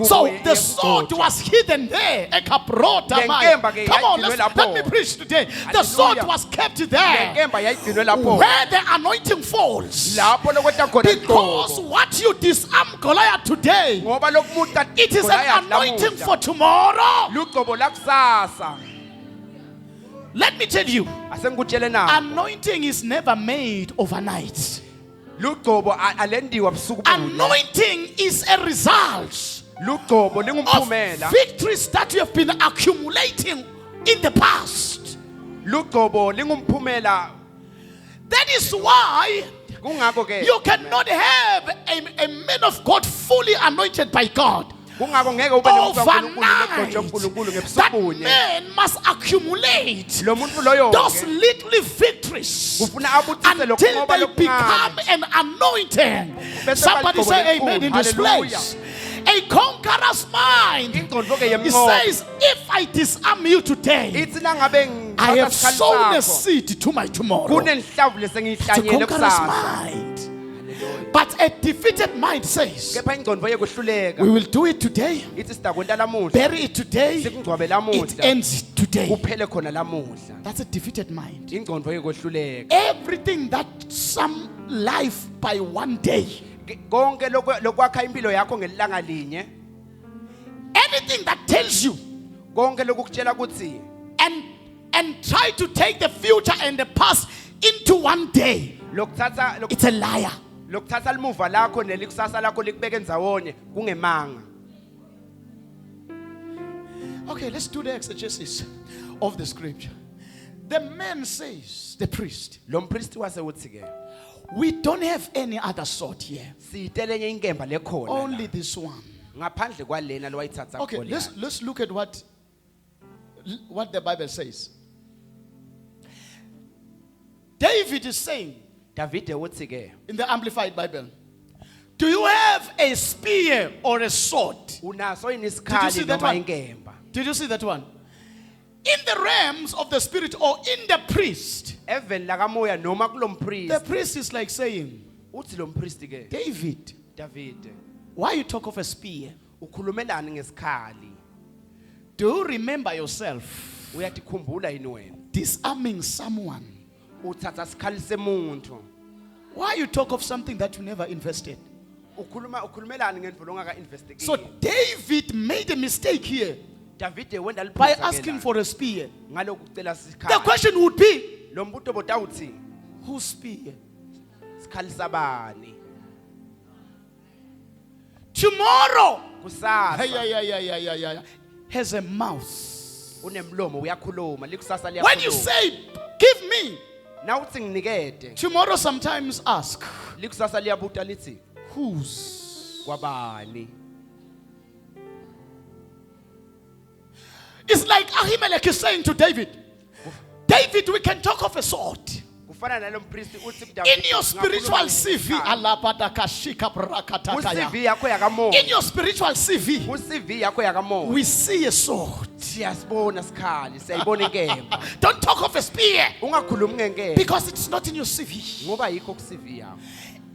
So the sword was hidden there.
Lenkemba ke
Come on,
yayigcinwe
let
lapho.
me preach today. The sword
Hallelujah.
was kept there
lenkemba yayigcinwe lapho
where the anointing falls.
lapho lokweta khona
Because
iqobo.
what you disarm Goliath today,
Ngoba lokumuta
it is an
Goliath
anointing
lamuhla.
for tomorrow.
Luqobo lakusasa.
Let me tell you,
Asengikutshele na
anointing is never made overnight.
luqobo alendiwa busuku bunye.
Anointing is a result
Luqobo
of
lingumphumela.
victories that you have been accumulating in the past.
Luqobo lingumphumela.
That is why
Kungakho ke
you cannot have a man of God fully anointed by God.
kungakho ngeke ube nomuntu kaNkulunkulu
Overnight,
negcotshe uNkulunkulu
that
ngebusuku bunye.
man must accumulate
Lo muntu loyo
those
ke
little victories
kufuna abuthise lokho
until
ngoba
they become
lokuncane.
an anointing.
Bese
Somebody
baligqoke
say
lenkulu.
amen in this
Hallelujah.
place. A conqueror's mind.
Ingqondo ke
He
yemnqobo.
says, if I disarm you today,
Ithi nangabe
I have
ngithatha
sown a
isikhali sakho
seed to my tomorrow.
kunenhlavu
It's a
lesengiyihlanyele
conqueror's
kusasa.
mind. But a defeated mind says,
Kepha ingqondo yekwhluleka.
we will do it today,
Ithi sidakwenta lamuhla.
bury it today,
Sikungcwabe
it
lamuhla.
ends today.
Kuphele khona lamuhla.
That's a defeated mind.
Ingqondo yekwhluleka.
Everything that some life by one day,
Konke lokwakha impilo yakho ngelanga linye.
anything that tells you
Konke lokukutshela ukuthi
and try to take the future and the past into one day,
lokuthatha
it's a liar.
lokuthatha limuva lakho nelikusasa lakho likubeke ndzawonye kungemanga.
Okay, let's do the exegesis of the scripture. The man says, the priest,
Lo mpristi wase uthi ke
we don't have any other sword here,
siyitelenye inkemba lekhona.
only this one.
Ngaphandle kwalena lowayithatha
Okay,
kuGoliath.
let's look at what what the Bible says. David is saying
Davide uthi ke
in the Amplified Bible, do you have a spear or a sword?
unaso
Did you see
inisikhali
that
noma
one?
inkemba.
Did you see that one? In the realms of the spirit or in the priest,
Eveni lakamoya noma
the
kulompriest
priest is like saying,
uthi lo mpriest ke
David,
Davide
why you talk of a spear?
ukhulumelani ngesikhali?
Do you remember yourself
Uyatikhumbula yini wena?
disarming someone?
Uthatha isikhali semuntu.
Why you talk of something that you never invested?
Ukhulumelani ngendlela ongaka investigate.
So David made a mistake here
Davide wenda
by
liphutha
asking for a spear.
ngalokhu ucela
The
isikhali.
question would be,
Lo mbuto botawuthi
whose spear?
isikhali sabani?
Tomorrow
Kusasa
has a mouth.
unemlomo uyakhuluma, likusasa liyakhuluma.
When you say, give me,
Nawuthi nginikede,
tomorrow sometimes ask,
likusasa liyabuta lithi
whose?
kwabani?
It's like Ahimelech is saying to David, David, we can talk of a sword.
Kufana nalo mpristi uthi
In your spiritual CV,
CV yakho yakamoya.
in your spiritual CV,
CV yakho yakamoya.
we see a sword.
Siyasibona sikhali, siyayibona inkemba.
Don't talk of a spear
Ungakhulumi ngenkemba
because it's not in your CV.
ngoba yikho ku CV yakho.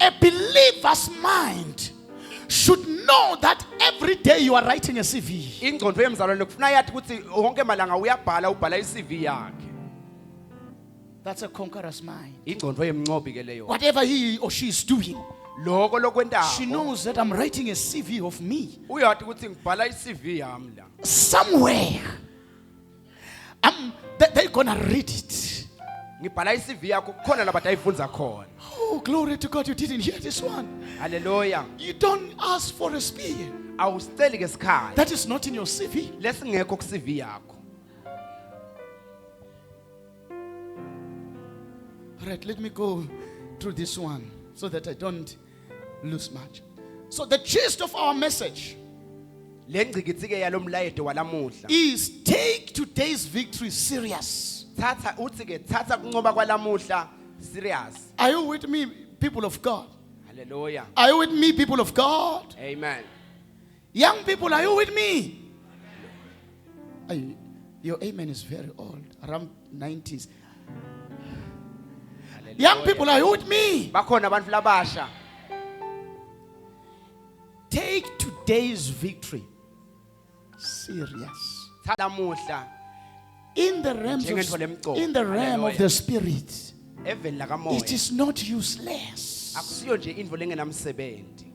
A believer's mind should know that every day you are writing a CV.
Ingcondo yemzalwane kufuna yathi ukuthi wonke malanga uyabhala ubhala iCV yakhe.
That's a conqueror's mind.
Ingcondo yemncobi ke leyo.
Whatever he or she is doing,
Lokho lokwentako.
she knows that I'm writing a CV of me.
Uyathi ukuthi ngibhala iCV yami la.
Somewhere, they're gonna read it.
Ngibhala iCV yakho khona la batayifunza khona.
Oh, glory to God, you didn't hear this one.
Hallelujah.
You don't ask for a spear.
Awusiceli ke sikhali.
That is not in your CV.
Lesingekho ku CV yakho.
All right, let me go through this one so that I don't lose much. So the gist of our message
Lengcikitsi ke yalomlayeto walamuhla.
is take today's victory serious.
Thatha uthi ke thatha kuncoba kwalamuhla serious.
Are you with me, people of God?
Hallelujah.
Are you with me, people of God?
Amen.
Young people, are you with me? Your amen is very old, around 90s. Young people, are you with me?
Bakhona abantu labasha.
Take today's victory serious.
Thalamuhla
In the realms
Njengento
of,
lemcoka.
in the realm of
Hallelujah.
the spirit,
eveni
it
lakamoya.
is not useless.
Akusiyo nje indvo lengenamsebenzi.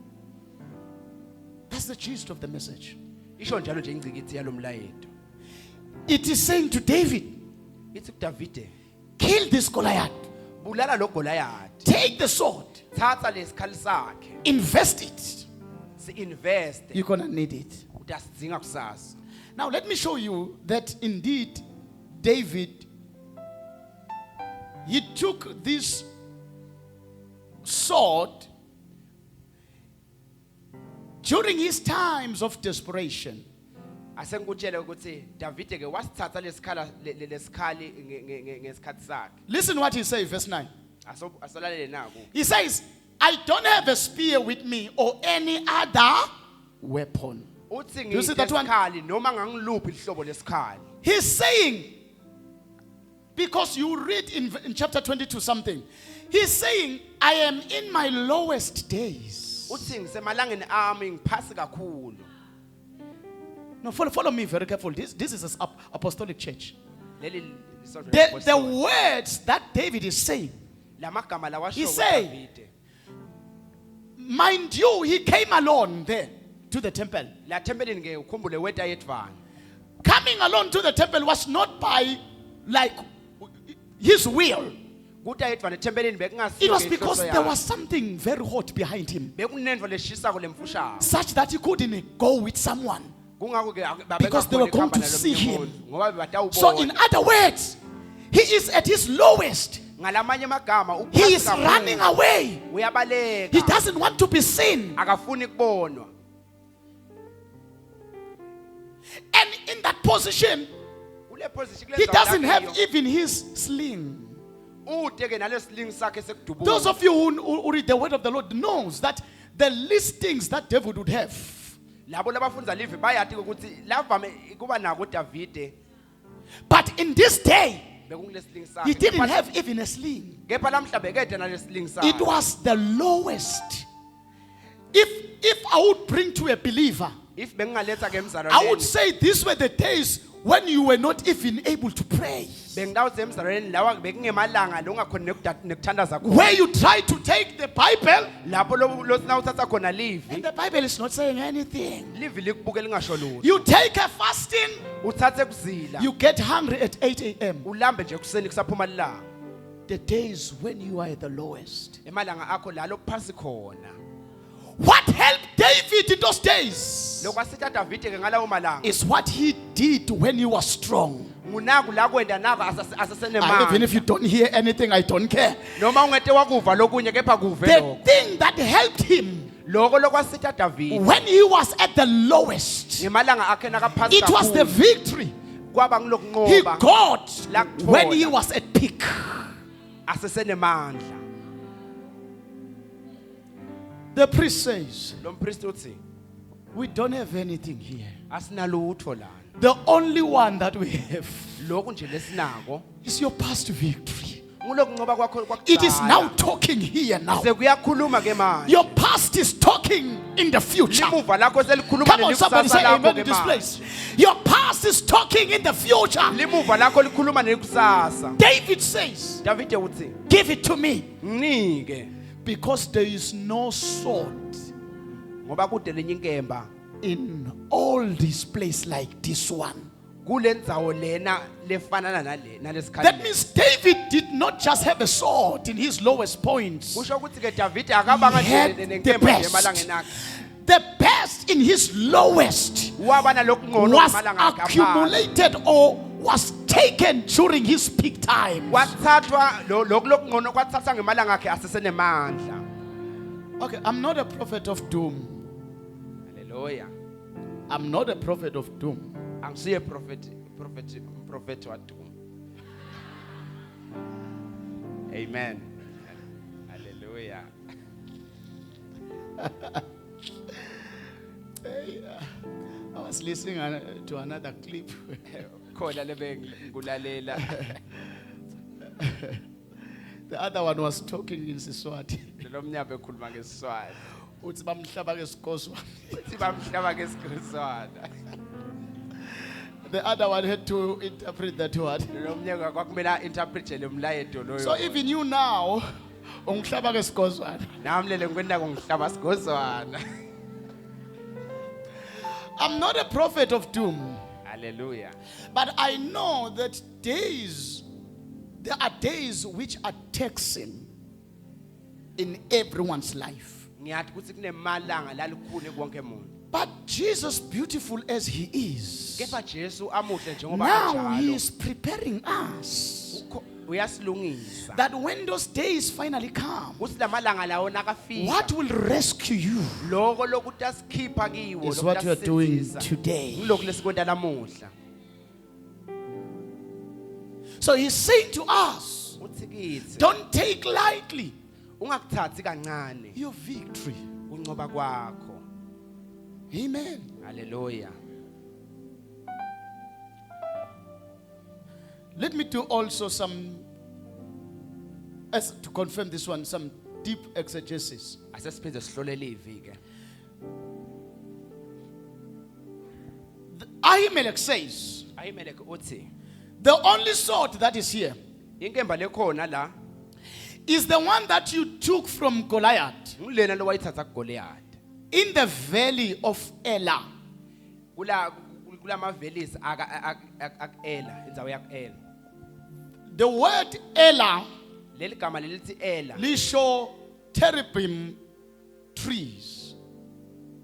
That's the gist of the message.
Isho njalo nje ingcikitsi yalomlayeto.
It is saying to David,
Ithi kuDavide,
kill this Goliath,
bulala lo Goliath.
take the sword,
Thatha lesikhali sakhe.
invest it.
Si-invest.
You're gonna need it.
Udasidzinga kusasa.
Now let me show you that indeed David, he took this sword during his times of desperation.
Asengikutshele ukuthi Davide ke wasithatha lesikhali ngesikhathi sakhe.
Listen what he says, verse 9.
Asolalele naku.
He says, I don't have a spear with me or any other weapon.
Uthi
You see that one?
ngisikhali noma ngangiluphi ihlobo lesikhali.
He's saying, because you read in chapter 22 something, he's saying, I am in my lowest days.
Uthi ngisemalangeni ami ngiphasi kakhulu.
No, follow me very carefully. This is an apostolic church.
Leli lisonto
The
leapostoli.
words that David is saying,
Lamagama lawasho
He say-
uDavide.
mind you, he came alone there to the temple.
La thempelini ke ukhumbule weta yedvana.
Coming alone to the temple was not by like his will.
Kuta yedvana thempelini bekungasiyo.
It was
ke
because
inhloso
there
yakhe.
was something very hot behind him,
Bekunenvo leshisako lemfushako.
such that he couldn't go with someone.
Kungako ke
Because they were going to
babekakhona
see
nalomunye
him.
umuntu, ngoba bebatawubona.
So, in other words, he is at his lowest.
Ngalamanye amagama
He is
uphasi kakhulu.
running away.
Uyabaleka.
He doesn't want to be seen.
Akafuni kubonwa.
And in that position,
Kule kule position
He doesn't have even his sling.
ude ke nalo sling sakhe sekudubuka.
Those of you who read the word of the Lord knows that the listings that David would have,
Labo labafunda live bayathi ukuthi lavame kuba nako uDavide
but in this day,
bekungile sling
he
sakhe.
didn't have even a sling.
Kepha namhla bekede nalo sling
It
sakhe.
was the lowest. If I would bring to a believer,
If bengingaletha ke
I would
emzalwaneni
say these were the days when you were not even able to pray,
bengidawuse emzalwaneni lawa bekungemalanga longakhona nekuthandaza
where
khona.
you try to take the Bible
Lapho lo sina uthatha khona
and
live.
the Bible is not saying anything.
Live likubuke lingasho lutho.
You take a fasting,
Uthathe kuzila.
you get hungry at 8 a.m.
Ulambe nje kuseni kusaphuma lilanga.
The days when you are at the lowest.
Emalanga akho lalo phansi khona.
What helped David in those days
Lokwasitha Davide ke ngalawo malanga.
is what he did when he was strong.
Ngunaku la kwenda nako
Even if
asasenemandla.
you don't hear anything, I don't care.
Noma ungete wakuva lokunye kepha kuve
The
lokho.
thing that helped him
Lokho lokwasitha Davide
when he was at the lowest,
ngemalanga akhe nakaphansi
it was the
kakhulu.
victory
Kwaba
he
ngilokunqoba
got when he was at peak.
asesenemandla.
The priest says,
Lo mpristi uthi
we don't have anything here.
asinalutho lana.
The only one that we have
Lokhu nje lesinako
is your past victory.
ngulokunqoba kwakho
It is
kwakudala.
now talking here now.
Sekuyakhuluma ke manje.
Your past is talking in the future.
Limuva lakho selikhuluma
Come on, somebody
nelikusasa
say
lakho
amen
ke
in this
manje.
place. Your past is talking in the future.
Limuva lakho likhuluma nelikusasa.
David says,
Davide uthi
give it to me
nginike
because there is no sword
ngoba kude lenye inkemba
in all this place like this one.
kule ndzawo lena lefanana nalesikhathi.
That means David did not just have a sword in his lowest points.
Kusho ukuthi ke Davide akabanga
He had
nje
the
nenkemba
best.
emalangeni akhe.
The best in his lowest
Waba nalokungcono
was
emalanga akhe aphansi.
accumulated or was taken during his peak time.
Kwathathwa lokhu lokungcono kwathatha ngemalanga akhe asesenemandla.
Okay, I'm not a prophet of doom.
Hallelujah.
I'm not a prophet of doom.
Angisiye prophet wa doom. Amen. Hallelujah.
I was listening to another clip.
Khona lebe ngulalela.
The other one was talking in Siswati.
Lo mnyambe ekhuluma ngeSiswati.
Uthi bamhlaba ngesikoswa.
Uthi bamhlaba ngeSiswati.
The other one had to interpret that word.
Lo mnyaka kwakumela interpret le mlayeto loyo.
So even you now, ungihlaba ngesikoswa.
Nami lele ngikwenda ngihlaba sigozwana.
I'm not a prophet of doom,
Hallelujah.
but I know that there are days which are taxing in everyone's life.
Ngiyathi ukuthi kunemalanga lalikhulu konke umuntu.
But Jesus, beautiful as he is,
Kepha Jesu amuhle njengoba
now he
kanjalo.
is preparing us
Uyasilungisa.
that when those days finally come,
Kuthi lamalanga lawo nakafika.
what will rescue you
Lokho lokuthi asikhipha kiwo
is what you are doing
asisindisa.
today.
Ngilokhu lesikwenda namuhla.
So he's saying to us,
Uthi kithi
don't take lightly
ungakuthathi kancane
your victory.
uncoba kwakho.
Amen.
Hallelujah.
Let me do also some, as to confirm this one, some deep exegesis.
Asesiphinde sihlolele ivi ke.
Ahimelech says,
Ayimeleke uthi
the only sword that is here
inkemba lekhona la
is the one that you took from Goliath
ngilena lo wayithatha kuGoliath.
in the valley of Elah.
Kula mavelisi akela indzawo yakela.
The word Elah
Leli gama lelithi Ela
lisho terebinth trees.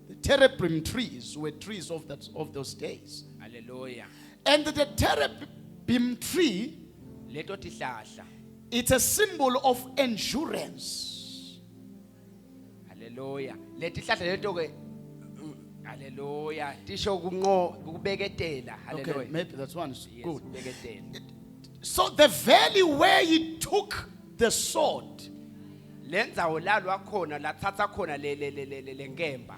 The terebinth trees were trees of those days.
Hallelujah.
And the terebinth tree,
Leto tihlahla.
it's a symbol of endurance.
Hallelujah. Letihlahla leto ke Hallelujah. Tisho kubeketela.
Okay,
Hallelujah.
maybe that one is
Yes,
good.
kubeketela.
So the valley where he took the sword,
Lenzawo lalo akhona la thatha khona le nkemba.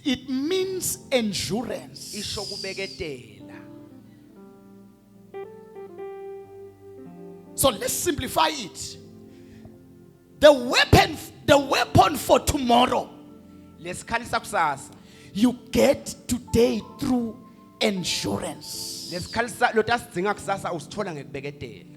it means endurance.
Isho kubeketela.
So let's simplify it. The weapon for tomorrow,
Lesikhali sakusasa.
you get today through endurance.
Lesikhali lo tasidzinga kusasa usithola ngekubeketela.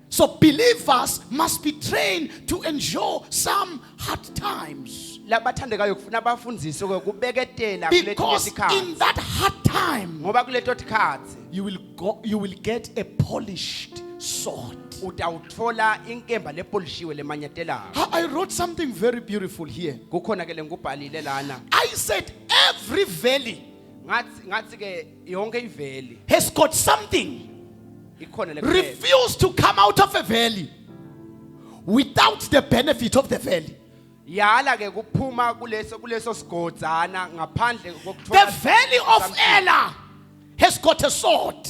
So believers must be trained to endure some hard times.
Labathandekayo kufuna abafundiswe kubeketela kulethi
Because in
lesikhathi.
that hard time,
Ngoba kuleto tikhathi
you will get a polished sword.
utawuthola inkemba lepolishiwe lemanyatelayo.
I wrote something very beautiful here.
Kukhona ke lengubhalile lana.
I said every valley
Ngathi ke yonke iveli
has got something.
ikhona le
Refuse to come out of a valley without the benefit of the valley.
yala ke kuphuma kuleso sigodzana ngaphandle
The
kokuthola
valley of
something.
Elah has got a sword.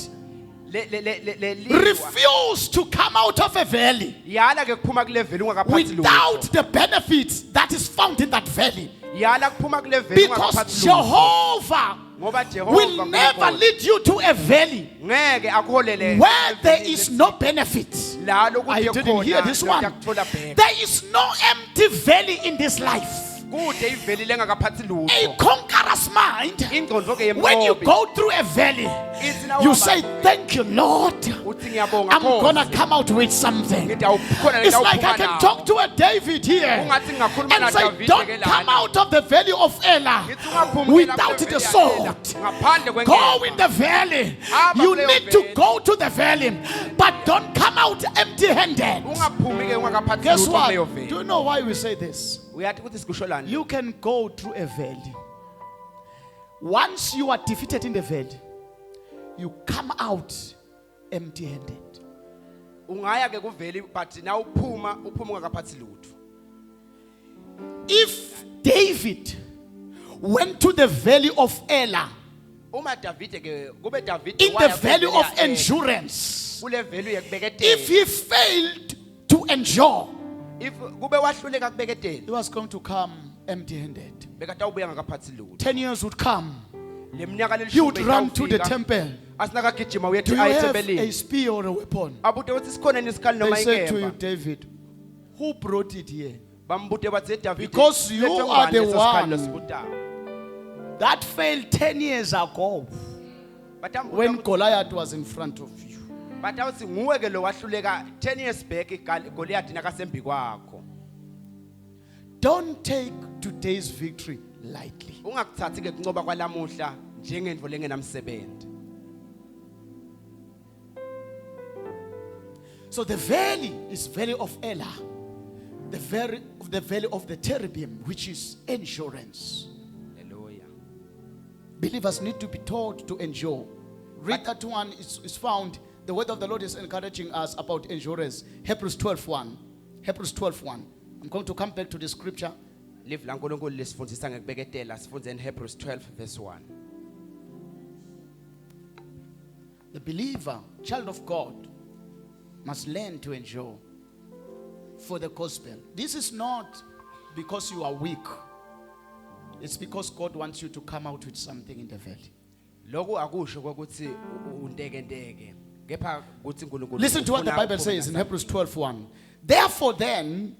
Refuse to come out of a valley
yala ke kuphuma kule veli ungakaphathi
without
lutho.
the benefits that is found in that valley.
Yala kuphuma kule veli
Because
ungakaphathi lutho.
Jehovah
Ngoba Jehova
will never lead you to a valley
ngeke akuholele
where there is no benefit.
la
I
lokuthi
didn't hear this one. There is no empty valley in this life.
kude iveli lengakaphathi
A
lutho.
conqueror's mind,
Ingqondo ke
when you
yemqobi
go through a valley,
ithi na
you
uhamba-
say, thank you, Lord.
uthi ngiyabonga
I'm going to
Nkosi.
come out with something.
Ngithi awukhona
It's
lento
like I
awuphuma
can
nayo.
talk to a David here
Ungathi ngingakhuluma
and say,
naDavide
don't
ke
come
lana.
out of the valley of Elah
Ngithi ungaphumi ke
without
lapho
the
veli
sword.
yalela, ngaphandle
Go
kwenkemba.
in the valley.
Hamba
You
kuleyo
need to
valley.
go to the valley, but don't come out empty-handed.
Ungaphumi ke ungakaphathi
Guess
lutho
what?
kuleyo
Do
veli.
you know why we say this?
Uyathi ukuthi sikusho lana.
You can go through a valley. Once you are defeated in the valley, you come out empty-handed.
Ungaya ke kuveli but na uphuma ungakaphathi lutho.
If David went to the valley of Elah,
Uma Davide ke kube Davide
in the
waya
valley
kuveli
of
ya-
endurance,
kule veli yekubeketela.
if he failed to endure,
If kube wahluleka kubeketela
he was going to come empty-handed.
bekade ubuya ngakaphathi lutho.
10 years would come.
Leminyaka
He would
lelishumi
run to the
itawufika.
temple.
Asinakagijima
Do
uyethi
you have a
ayethebelini.
spear or a weapon?
Abute uthi sikhona nesikhali
They
noma
said to you,
inkemba.
David, who brought it here?
Bambute bathi Davide.
Because you
lethe
are
ngubani
the
leso sikhali
one.
losibutayo?
That failed 10 years ago when Goliath was in front of you.
Batawuthi nguwe ke lo wahluleka 10 years back Goliath nakasembi kwakho.
Don't take today's victory lightly.
Ungakuthathi ke kuncoba kwalamuhla njengendvo lengenamsebenzi.
So the valley is valley of Elah, the valley of the cherubim, which is endurance.
Hallelujah.
Believers need to be taught to endure. Read that one. It's found. The word of the Lord is encouraging us about endurance. Hebrews 12:1. Hebrews 12:1. I'm going to come back to the scripture.
Live la nkulunkulu lesifundisa ngekubeketela sifunze in Hebrews 12 verse 1.
The believer, child of God, must learn to endure for the gospel. This is not because you are weak. It's because God wants you to come out with something in the valley.
Lokhu akusho ukuthi undekendeke. Kepha kuthi uNkulunkulu.
Listen to what the
ufuna
Bible
uphume
says in
ngasambi.
Hebrews 12:1. Therefore then,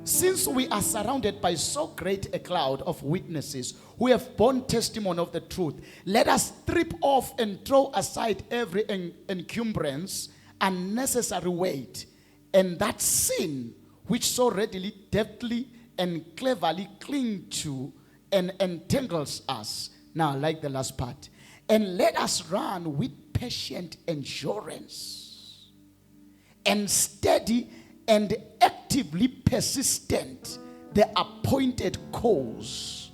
since we are surrounded by so great a cloud of witnesses who have borne testimony of the truth, let us strip off and throw aside every encumbrance, unnecessary weight, and that sin which so readily, deftly, and cleverly cling to and entangles us. Now, like the last part. And let us run with patient endurance and steady and actively persistent the appointed course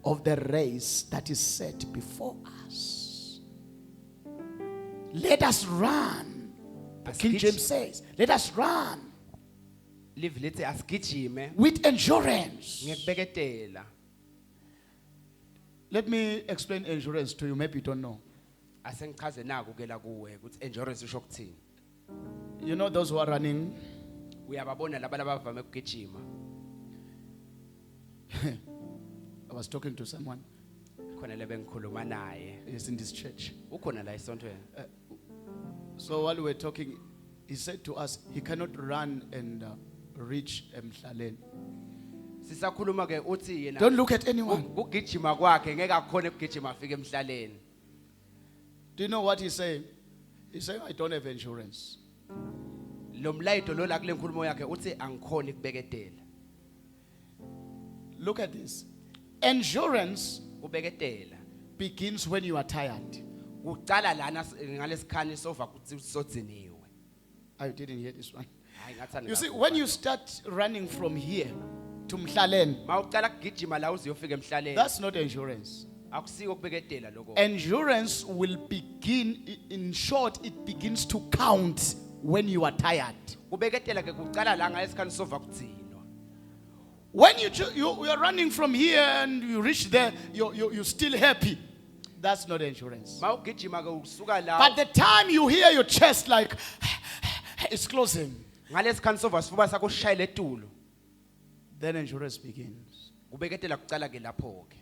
of the race that is set before us. Let us run. The King James says, let us run
Live lithi asigijime
with endurance.
ngekubeketela.
Let me explain endurance to you. Maybe you don't know.
Asengichaze naku ke la kuwe ukuthi endurance isho ukuthini.
You know those who are running.
Uyababona laba labavame ukugijima.
I was talking to someone.
Khona lebe ngikhuluma naye.
He's in this church.
Ukhona la esontweni.
So while we were talking, he said to us, he cannot run and reach Mhlalen.
Sisakhuluma ke uthi yena.
Don't look at anyone.
Ukugijima kwakhe ngeke akhona ukugijima afike emhlaleni.
Do you know what he's saying? He's saying, I don't have insurance.
Lo mlayito lo la kule nkulumo yakhe uthi angikhona ukubeketela.
Look at this. Endurance
Ubeketela.
begins when you are tired.
Uqala lana ngalesikhani sova kuthi sodziniwe.
I didn't hear this one.
Hayi ngathanda.
You see, when you start running from here to Mhlalen,
Mawuqala ukugijima la uziyofika emhlaleni.
that's not endurance.
Akusiko ukubeketela lokho.
Endurance will begin, in short, it begins to count when you are tired.
Kubeketela ke kuqala la ngalesikhani sova kudzinwa.
When you are running from here and you reach there, you're still happy. That's not endurance.
Mawugijima ke usuka la.
But the time you hear your chest like it's closing,
Ngalesikhani sova sifuba sakho shayile etulo.
then endurance begins.
Kubeketela kuqala ke lapho ke.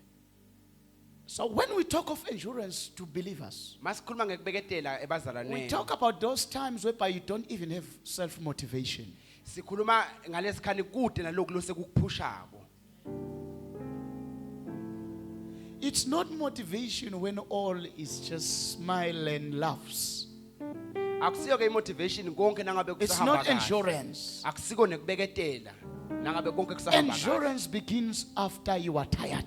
So when we talk of endurance to believers,
Masikhuluma ngekubeketela
we
ebazalaneni.
talk about those times whereby you don't even have self-motivation.
Sikhuluma ngalesikhani kude nalokho lose kukuphushako.
It's not motivation when all is just smile and laughs.
Akusiyo ke motivation konke nangabe
It's
kusahamba
not
kahle.
endurance.
Akusiko nekubeketela nangabe konke kusahamba kahle.
Endurance begins after you are tired.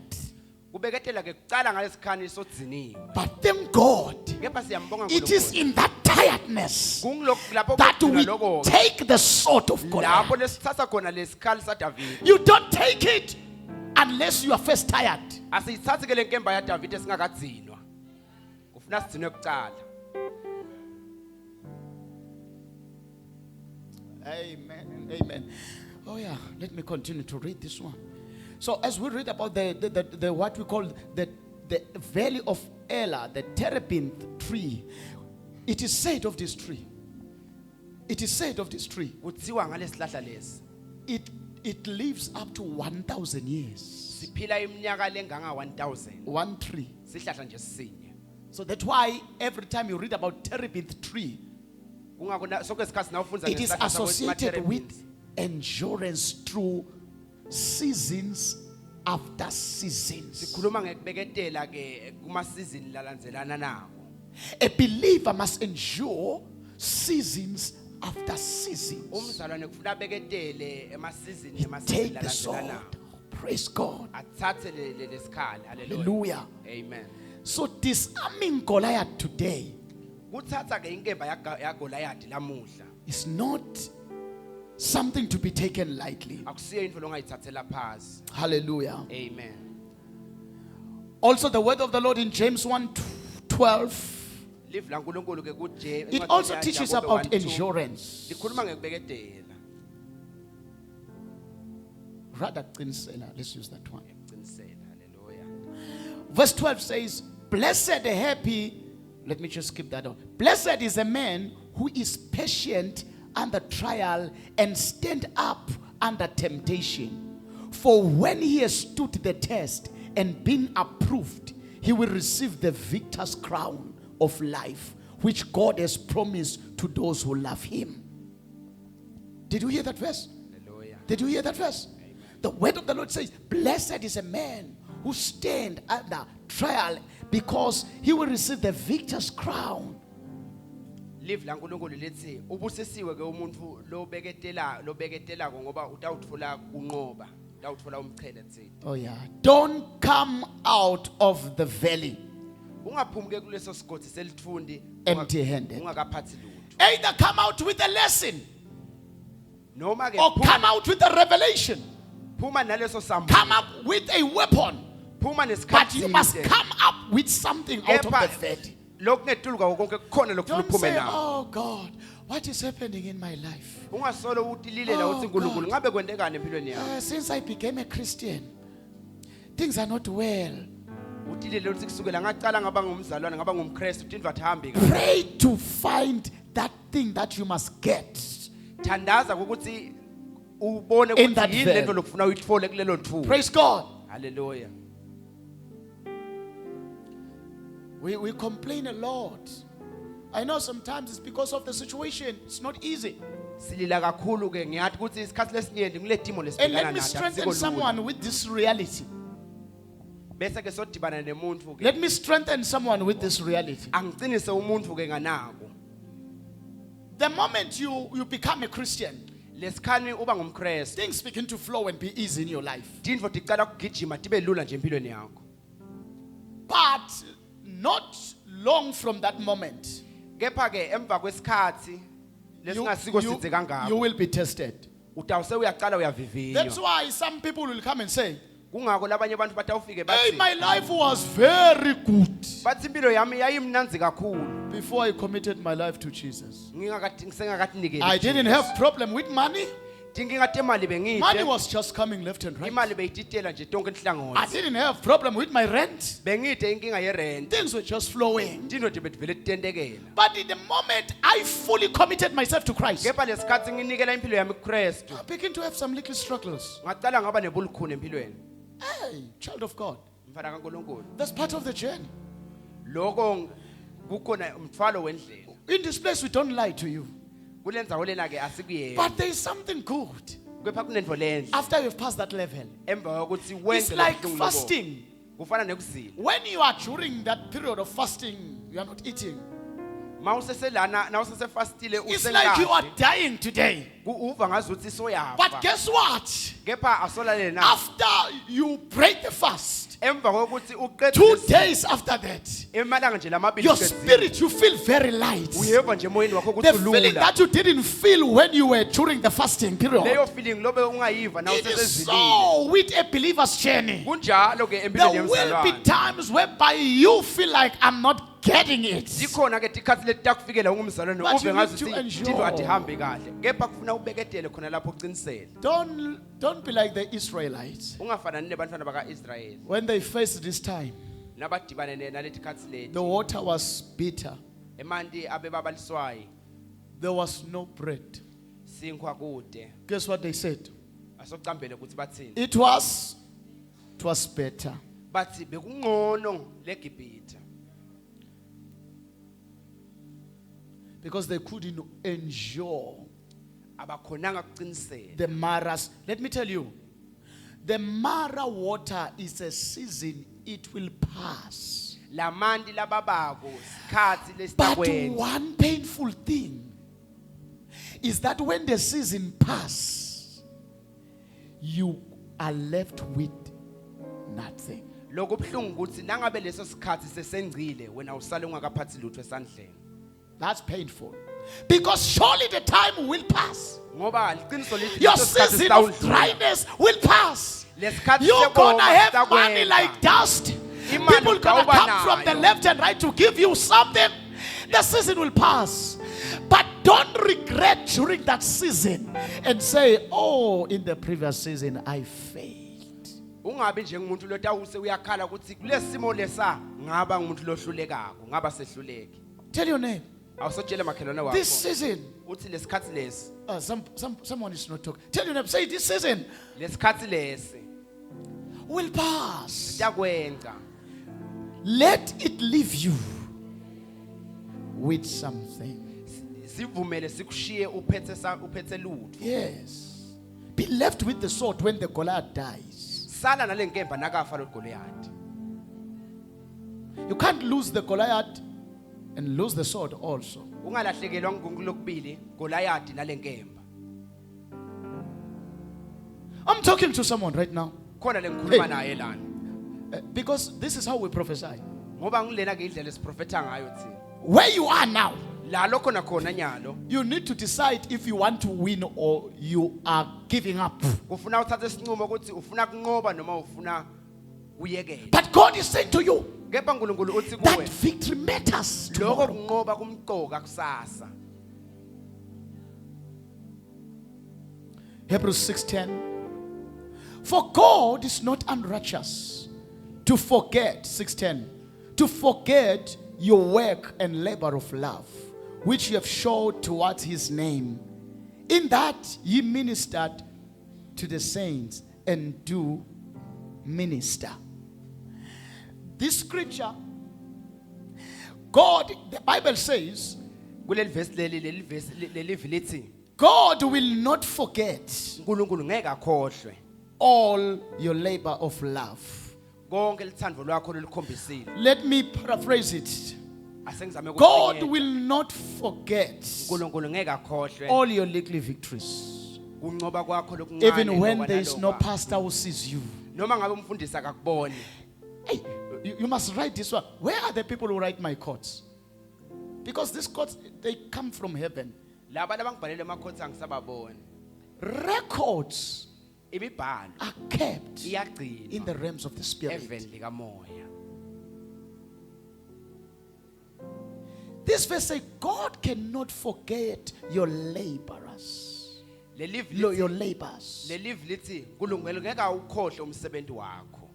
Kubeketela ke kuqala ngalesikhani sodziniwe.
But thank God,
Kepha siyambonga
it is in that tiredness
Kungilokhu lapho
that we
kugcina lokho.
take the sword of God.
Lapho lesithatha khona lesikhali saDavid.
You don't take it unless you are first tired.
Asiyithathi ke lenkemba yaDavid esingakadzinwa. Kufuna sidzinwe kuqala.
Amen. Amen. Oh yeah, let me continue to read this one. So as we read about the what we call the valley of Elah, the terebinth tree, it is said of this tree. It is said of this tree.
Kuthiwa ngalesihlahla lesi.
It lives up to 1,000 years.
Siphila iminyaka lenganga 1000.
One tree.
Sihlahla nje sisinye.
So that's why every time you read about terebinth tree,
Kungakho sonke isikhathi nawufunza
it is
ngesihlahla
associated
sakho
with endurance through seasons after seasons.
sikhuluma ngekubeketela ke kuma season lalandzelana nawo.
A believer must endure seasons after seasons.
Umzalwane kufuna beketele ema season
Take the sword.
lalandzelana.
Praise God.
Athathe lesikhali. Hallelujah.
Hallelujah.
Amen.
So disarming Goliath today
Kuthatha ke inkemba yaGoliath lamuhla.
is not something to be taken lightly.
Akusiyo into longayithathela phansi.
Hallelujah.
Amen.
Also the word of the Lord in James 1:12,
Live la uNkulunkulu ke kuje.
it also teaches about endurance.
Likhuluma ngekubeketela.
Rather qinisela, let's use that one.
Qinisela. Hallelujah.
Verse 12 says, blessed, happy, let me just skip that out. Blessed is a man who is patient under trial and stand up under temptation. For when he has stood the test and been approved, he will receive the victor's crown of life, which God has promised to those who love him. Did you hear that verse?
Hallelujah.
Did you hear that verse? The word of the Lord says, blessed is a man who stand under trial, because he will receive the victor's crown.
Live la uNkulunkulu lethi ubusisiwe ke umuntu lobeketela ngoba utawuthola kunqoba, utawuthola umqhele thina.
Oh yeah. Don't come out of the valley
Ungaphumi ke kuleso sigodi selithundi
empty-handed.
ungakaphathi lutho.
Either come out with a lesson
Noma ke
or come out with a revelation.
phuma naleso sambu.
Come up with a weapon.
Phuma
But
nesikhathi.
you must come up with something out of the
Kepha
valley.
lokhu ngeduluka konke kukhona lokufuna
Don't
uphume
say,
nawo.
oh God, what is happening in my life?
Ungasolo uthi lilela
Oh,
uthi uNkulunkulu
God.
ngabe kwendekani empilweni yakho.
Since I became a Christian, things are not well.
utilile uthi kusukela ngaqala ngaba ngumzalwane ngaba ngumKristu uThindwa ahambe kahle
Pray to find that thing that you must get.
thandaza ukuthi ubone
In that
ukuthi yini
veil.
lento lokufuna uyithole kulelo thuba
Praise God.
haleluya
We complain a lot. I know sometimes it's because of the situation. It's not easy.
silila kakhulu ke ngiyathi ukuthi isikhathi lesinyenti ngiledimo
And
lesibhekana
let me
nathi
strengthen
akusikolula
someone with this reality.
bese ke sodibana nemuntu ke
Let me strengthen someone with this reality.
angicinise umuntu ke nganako
The moment you become a Christian,
lesikhani uba ngumKristu
things begin to flow and be easy in your life.
tindvo ticala kugijima tibe lula nje empilweni yakho
But not long from that moment,
kepha ke emva kwesikhathi lesingasiko sidze
you
kangako
will be tested.
utawuse uyaqala
That's
uyavivinywa
why some people will come and say,
kungako labanye abantu batawufike
hey,
bathi
my life was very good
bathi impilo yami yayimnanzi kakhulu
before I committed my life to Jesus.
ngisengakatinikeli
I didn't have problem with money.
tinkinga temali
Money
bengidle
was just coming left and right.
imali beyititela nje tonke
I
inhlangothi
didn't have problem with my rent.
bengide inkinga yerent
Things were just flowing.
tindvo tibet vele titentekela
But in the moment I fully committed myself to Christ,
kepha lesikhathi nginikela impilo yami kuKristu
I begin to have some little struggles.
ngaqala ngaba nebulukhuni empilweni
Hey, child of God,
mfana kaNkulunkulu
that's part of the journey.
lokho kukhona umthwalo wendlela
In this place, we don't lie to you.
kule ndzawo lena ke asikuyena
But there is something good
kepha kunento lenhle
after you've passed that level.
emva kokuthi
It's
wenze
like
lobuhlungu lobo.
fasting.
kufana nekuzila
When you are during that period of fasting, you are not eating.
mawuseselana nawusesefastile
It's like you are
usengadli
dying today.
uva ngazuthi soyafa
But guess what?
kepha asolalele na
After you break the fast,
emva kokuthi uqede
2
lesi-
days after that,
emalanga nje lamabili
your
uqedile,
spirit, you feel very light.
uyeva nje emoyeni wakho
The
ukuthi
feeling
ulula
that you didn't feel when you were during the fasting period.
leyo feeling lobe ungayiva na
It is
usesezilile
so with a believer's journey.
kunjalo ke empilweni
There will be
yemzalwane
times whereby you feel like I'm not getting it.
zikhona ke tikhathi letitakufikelela ungumzalwane
But
uve
you
ngazi
need to
ukuthi
enjoy.
tindlu atihambi kahle kepha kufuna ubeketele khona lapho uqinisele
Don't be like the Israelites.
ungafanani nebantwana baka-Israyeli
When they faced this time,
nabadibane naleti khathi leti
the water was bitter.
emanti abebabaliswayi
There was no bread.
sinkwa kude
Guess what they said?
asocambele ukuthi bathini
It was better.
bathi bekungcono leGibhithe
Because they couldn't endure
abakhonanga kuqinisela
the maras. Let me tell you, the Mara water is a season, it will pass.
lamanti lababako sikhathi
But
lesitakwenza
one painful thing is that when the season passes, you are left with nothing.
lokho buhlungu ukuthi nangabe leso sikhathi sesengcile wena usale ungakaphathi lutho esandleni
That's painful. Because surely the time will pass.
ngoba liqiniso lithi
Your
leso sikhathi
season of
sitawudlula.
dryness will pass.
Lesikhathi
You're gonna
sekoma
have money
sitakwenza.
like dust.
Imali
People gonna
utawuba
come from the
nayo.
left and right to give you something. The season will pass. But don't regret during that season and say, oh, in the previous season I failed.
ungabi njengomuntu lotawuse uyakhala ukuthi kulesimo lesa ngaba ngumuntu lohlulekako ngaba sehluleki
Tell your name.
awusotshela makhelwane
This
wakho
season,
uthi lesikhathi lesi
someone is not talking. Tell your name. Say this season
lesikhathi lesi
will pass.
siyakwenza
Let it leave you with something.
sivumele sikushiye uphethe lutho
Yes. Be left with the sword when the Goliath dies.
sala nalenkemba nakafa lo Goliath
You can't lose the Goliath and lose the sword also.
ungalahlekelwa ngokulokubili Goliath nalenkemba
I'm talking to someone right now.
khona lengikhuluma
Hey.
naye lana
Because this is how we prophesy.
ngoba ngilena ke indlela esiprofetha ngayo thina
Where you are now,
la lokho nakhona nyalo
you need to decide if you want to win or you are giving up.
kufuna uthathe isinqumo ukuthi ufuna kunqoba noma ufuna uyekele
But God is saying to you
kepha uNkulunkulu uthi
that
kuwe
victory matters.
lokho
Tomorrow.
kunqoba kumqoka kusasa
Hebrews 6:10. For God is not unrighteous to forget, 6:10, to forget your work and labor of love, which you have showed towards his name, in that ye ministered to the saints and do minister. This scripture, God, the Bible says,
kuleli verse leli lithi
God will not forget
uNkulunkulu ngeke akhohlwe
all your labor of love.
konke lithando lwakho lolikhombisile.
Let me paraphrase it.
Asengizame
God
ukufinyela.
will not forget
uNkulunkulu ngeke akhohlwe
all your little victories.
kuncoba kwakho lokuncane.
Even when
lokwa
there is no
nalokwa.
pastor who sees you.
Noma ngabe umfundisi akakuboni.
Hey, you must write this one. Where are the people who write my quotes? Because these quotes, they come from heaven.
Laba labangibhalele emakhotsi angisababoni.
Records
Imibhalo
are kept in
iyagcinwa
the realms of the spirit.
eveni likamoya.
This verse says God cannot forget your laborers. Your labors.
Le live lithi uNkulunkulu ngeke awukhohle umsebenzi wakho.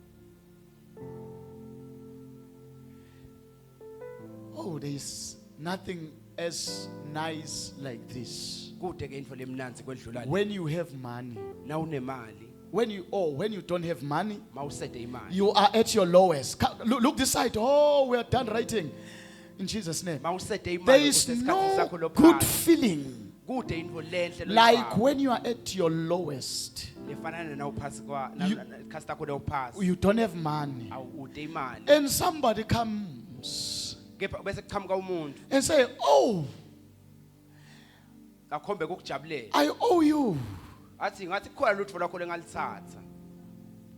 Oh, there is nothing as nice like this.
Kude ke into lemnanzi kwedlula le.
When you have money,
Na unemali,
when you don't have money,
mawusede imali.
you are at your lowest. Look this side. Oh, we are done writing. In Jesus' name.
Mawusede imali.
There is
kusesikhathi
no
sakho lokuqala.
good feeling
Kude into lenhle
like when you are at your lowest.
lefanana na uphasi kwa
You-
khasi takho le uphasi.
You don't have money.
Awude imali.
And somebody comes
Kepha bese kuqhamuka umuntu
and say, oh,
akhombe ukujabulela.
I owe you.
Athi ngathi khona lutho lwakho lengalithatha.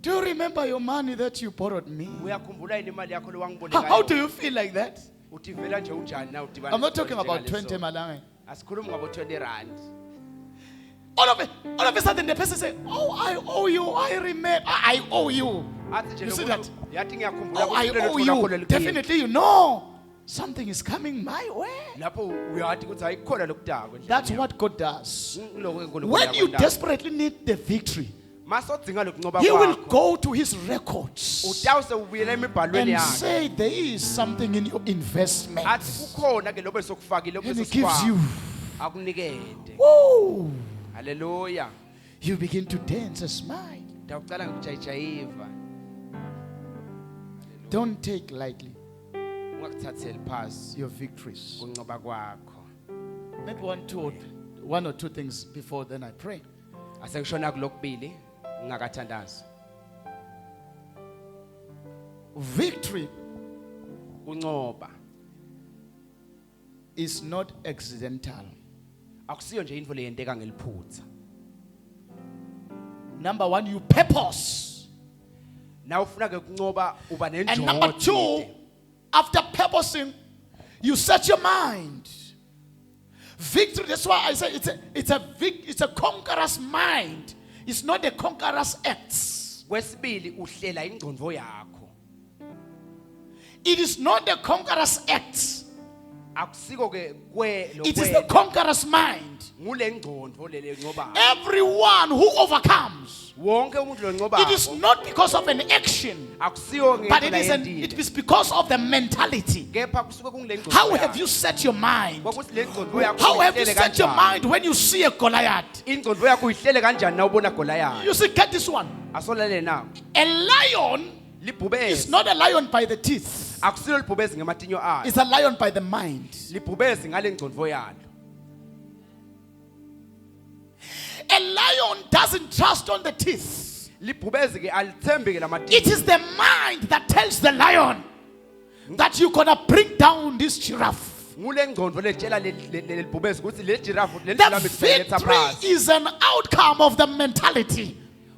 Do you remember your money that you borrowed me?
Uyakhumbula yini imali yakho
How
lowangiboleka
do
yona?
you feel like that?
Uthi vela nje unjani na udibana.
I'm not talking
nezinto
about
njengalezo.
20 malanga.
Asikhulumi ngabo 20 rand.
All of a sudden the person say, oh, I owe you. I remember. I owe you.
Athi nje
You see
lo
that?
muntu yathi ngiyakhumbula
Oh, I
ukuthi lelo
owe
lutho lakho
you.
leliqiniso.
Definitely you know something is coming my way.
Lapho uyathi ukuthi hayikhona lokudakwe nje.
That's what God does.
Lokho uNkulunkulu
When you
uyakwenza.
desperately need the victory,
Masodinga lokuncoba
He will
kwakho.
go to His records
Utawuse ubuyela emibhalweni
and
yakhe.
say there is something in your investment.
Athi kukhona ke lobe sokufakile
And He gives you.
akunikende.
Woo!
Hallelujah.
You begin to dance and smile.
Ndawucala ngikujayijayiva.
Don't take lightly
Ungakuthatheli phasi
your victories.
kuncoba kwakho.
Maybe one or two things before then I pray.
Asengishona kulokubili ngingakathandazi.
Victory
Kuncoba
is not accidental.
akusiyo nje into leyenteka ngeliphutha.
Number one, you purpose.
Na ufuna ke kuncoba uba
And number two,
nenjongo.
after purposing, you set your mind. Victory, that's why I say it's a conqueror's mind. It's not a conqueror's acts.
Kwesibili uhlela ingqondo yakho.
It is not the conqueror's acts.
Akusiko ke kwe
It is the conqueror's mind.
ngule ngqondo lele ngoba.
Everyone who overcomes,
Wonke umuntu lo ngoba.
it is not because of an action,
Akusiyo
but
ngento
it is because of the mentality.
Kepha kusuke kungile ngqondo.
How have you set your mind?
Kwakuthi le ngqondo yakho.
How have you
uyihlele
set your
kanjani?
mind when you see a Goliath?
Ingqondo yakho uyihlele kanjani na ubona Goliath?
You see, get this one.
Asolele na.
A lion is
Libhubezi.
not a lion by the teeth.
Akusilo libhubezi ngematinyo ayo.
It's a lion by the mind.
Libhubezi ngale ngqondo yalo.
A lion doesn't trust on the teeth.
Libhubezi ke alithembi ke
It
lamatinyo.
is the mind that tells the lion that you're gonna bring down this giraffe.
Ngule ngqondo letshela libhubezi ukuthi le giraffe le
The
lambe siletha
victory
phansi.
is an outcome of the mentality.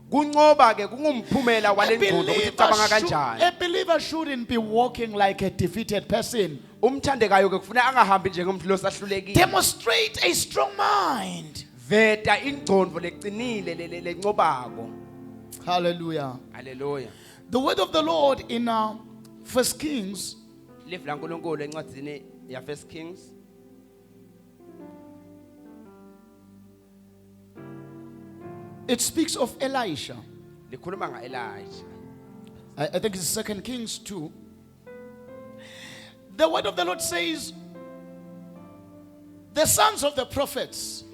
Kuncoba ke kungumphumela wale ngqondo ukuthi cabanga kanjani.
A believer shouldn't be walking like a defeated person.
Umthandekayo ke kufuna angahambi njengomuntu losahlulekile.
Demonstrate a strong mind.
Veta ingqondo leqinile lencobako.
Hallelujah.
Hallelujah.
The word of the Lord in 1 Kings
Live la nkulunkulu encwadzini ya 1 Kings.
it speaks of Elisha.
Likhuluma ngaElijah.
I think it's 2 Kings 2. The word of the Lord says, the sons of the prophets,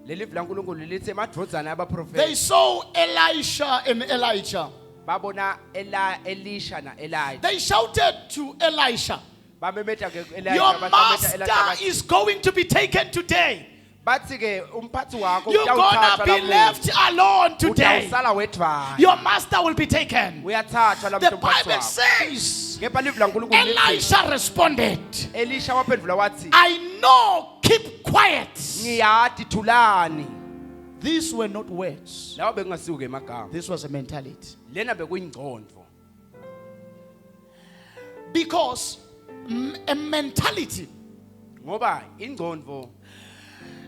leli lankulunkulu lithi madvodzana
they
abaprofeti
saw Elisha and Elijah.
babona Elisha na Elijah
They shouted to Elisha,
bamemeta ke
your
Elijah
master is going to be taken today.
bathi ke umphathi wakho
You're gonna be left alone today.
utawusala wedvana
Your master will be taken.
uyathathwa
The
lamuntu umphathi
Bible
wakho
says,
kepha livi lankulunkulu lithi
Elisha responded,
Elisha waphendula wathi
I know, keep quiet.
ngiyadi thulani
These were not words.
lawo bekungasuke emagama
This was a mentality.
lena bekuyingcondvo
Because a mentality
ngoba ingcondvo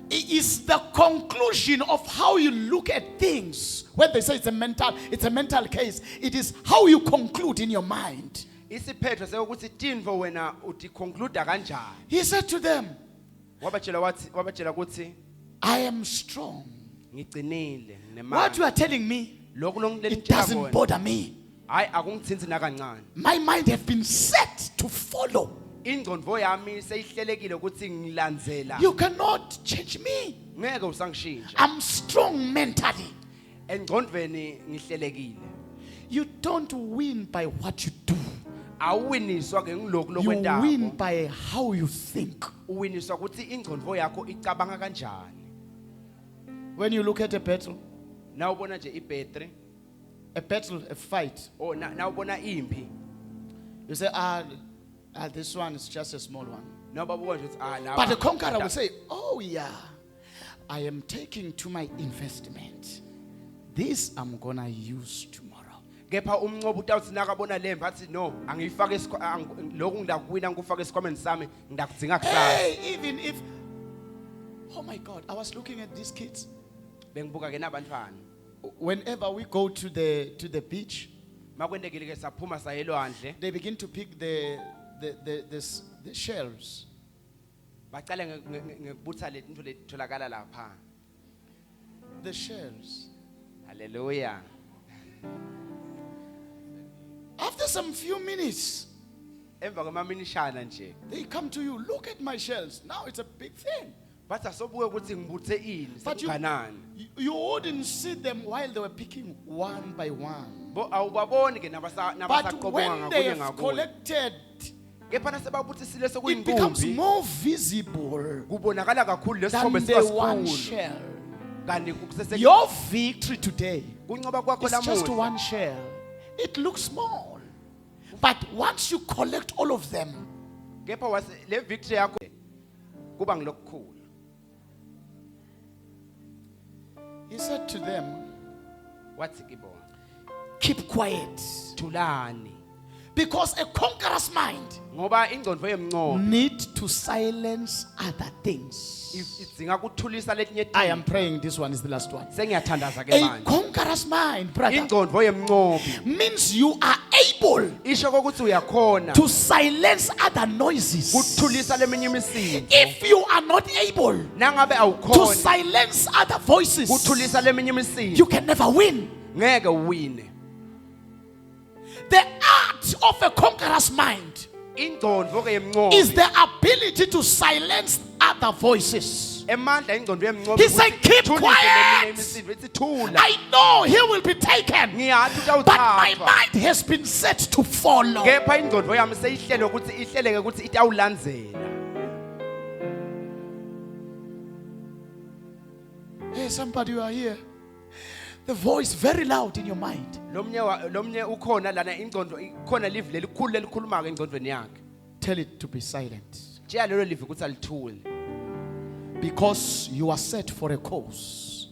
is the conclusion of how you look at things. When they say it's a mental case, it is how you conclude in your mind.
isiphetho sekuthi tintfo wena uticoncluda kanjani
He said to them,
wabatshela ukuthi
I am strong.
ngicinile
What you
nginemali
are telling me,
lokhu
it doesn't bother me.
hayi akungithinzi nakancane
My mind has been set to follow.
ingcondvo yami seyihlelekile ukuthi ngilandzela
You cannot change me.
ngeke usangishintsha
I'm strong mentally.
engcondvweni ngihlelekile
You don't win by what you do.
awuwiniswa ke ngilokhu
You win
lokwentako
by how you think.
uwiniswa ukuthi ingcondvo yakho icabanga kanjani
When you look at a battle,
nawubona nje ibhetri
a fight,
or nawubona impi
you say, this one is just a small one.
nawubabuka nje ukuthi
But the conqueror will say, oh yeah, I am taking to my investment. This I'm gonna use tomorrow.
kepha umncobo utawuthi nakabona le mpi athi no angiyifake lokhu ngidakuwina ngikufake esikhwameni sami ngidakudzinga kusasa
Hey, even if, oh my God, I was looking at these kids.
bengibuka ke nabantwana
Whenever we go to the beach,
makwentekile ke saphuma sayelwandle
they begin to pick the shells.
bacale ngekubutha letinto letitholakala lapha
The shells.
haleluya
After some few minutes,
emva kwemaminishana nje
they come to you. Look at my shells. Now it's a big thing.
bathi asobuke ukuthi ngibuthe ini
But
sekuganani
you wouldn't see them while they were picking one by one.
bo awubaboni ke
But
nabasaqobonga
when they
ngakunye
have
ngakunye
collected,
kepha nasebabuthisile
it becomes
sekuyinkumbi
more visible
kubonakala kakhulu
than
lesithombe
the one
sikasikhulu
shell.
kanti kusese
Your victory today
kuncoba kwakho
is just
lamuhla
one shell. It looks small. But once you collect all of them,
kepha le victory yakho kuba ngilokukhulu
he said to them,
wathi kibona
keep quiet.
thulani
Because a conqueror's mind
ngoba ingcondvo yemncobo
need to silence other things.
idzinga kuthulisa letinye
I am praying this one is the last one.
sengiyathandaza ke
A
manje
conqueror's mind, brother,
ingcondvo yemncobi
means you are able
isho kokuthi uyakhona
to silence other noises.
kuthulisa leminye imisindo
If you are not able
nangabe
to
awukhona
silence other voices,
kuthulisa leminye imisindo
you can never win.
ngeke uwine
The art of a conqueror's mind
ingcondvo ke yemncobi
is the ability to silence other voices.
emandla ingcondvo yemncobi
He said, "Keep quiet."
imisindo ithi thula
I know he will be taken,
ngiyathi
but my
utawuthathwa
mind has been set to follow.
kepha ingcondvo yami seyihlele ukuthi ihleleke ukuthi itawulandzela
Hey, somebody, you are here. The voice very loud in your mind.
lomnye ukhona lana ingcondvo ikhona livi lelikhulu lelikhulumako engcondvweni yakhe
Tell it to be silent.
tshiya lelo livi ukuthi alithule
Because you are set for a cause.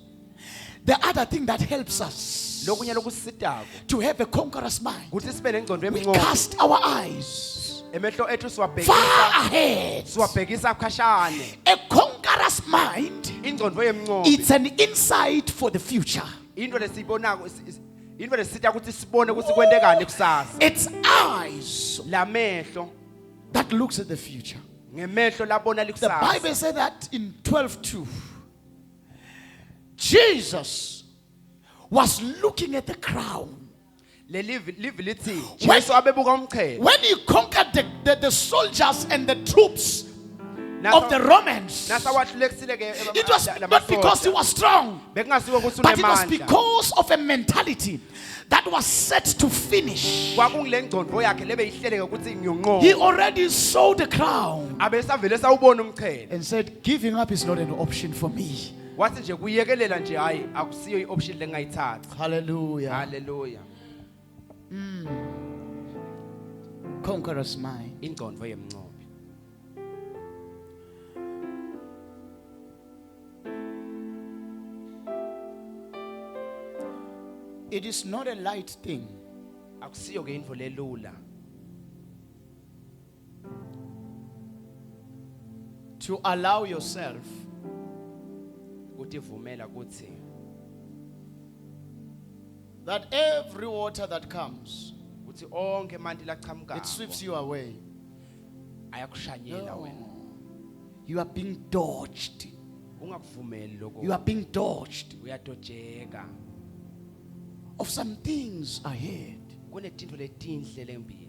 The other thing that helps us
lokunye lokusitako
to have a conqueror's mind,
ukuthi sibe nengcondvo
we
yemncobi
cast our eyes
emehlo ethu
far
siwabhekisa
ahead.
siwabhekisa khashane
A conqueror's mind,
ingcondvo yemncobi
it's an insight for the future.
into lesiyibonako into lesitya ukuthi sibone ukuthi kwentekani kusasa
It's eyes
lamehlo
that looks at the future.
ngemehlo labona
The Bible
likusasa
said that in 12:2. Jesus was looking at the crown
Le live lithi Jesu abebuka umqhele.
When he conquered the soldiers and the troops of the Romans,
Nasawahlulekisile ke
it was not because he was strong,
bekungasiwe ukuthi
but it was
unemandla.
because of a mentality that was set to finish.
Kwakungile ngcondo yakhe lebe ihleleke ukuthi
He
ngiyonqoba.
already saw the crown
Abesavele sawubona umqhele.
and said, giving up is not an option for me.
Wathi nje kuyekelela nje hayi akusiyo ioption lengayithatha.
Hallelujah.
Hallelujah.
Conqueror's mind.
Ingcondo yemnqobi.
It is not a light thing
Akusiyo ke into lelula
to allow yourself
ukuthi ivumela ukuthi
that every water that comes,
uthi onke amanti
it
lachamukayo
sweeps you away.
ayakushanyela
No.
wena.
You are being dodged.
Ungakuvumeli lokho.
You are being dodged
Uyadojeka.
of some things ahead.
Kunezinto letinhle lembili.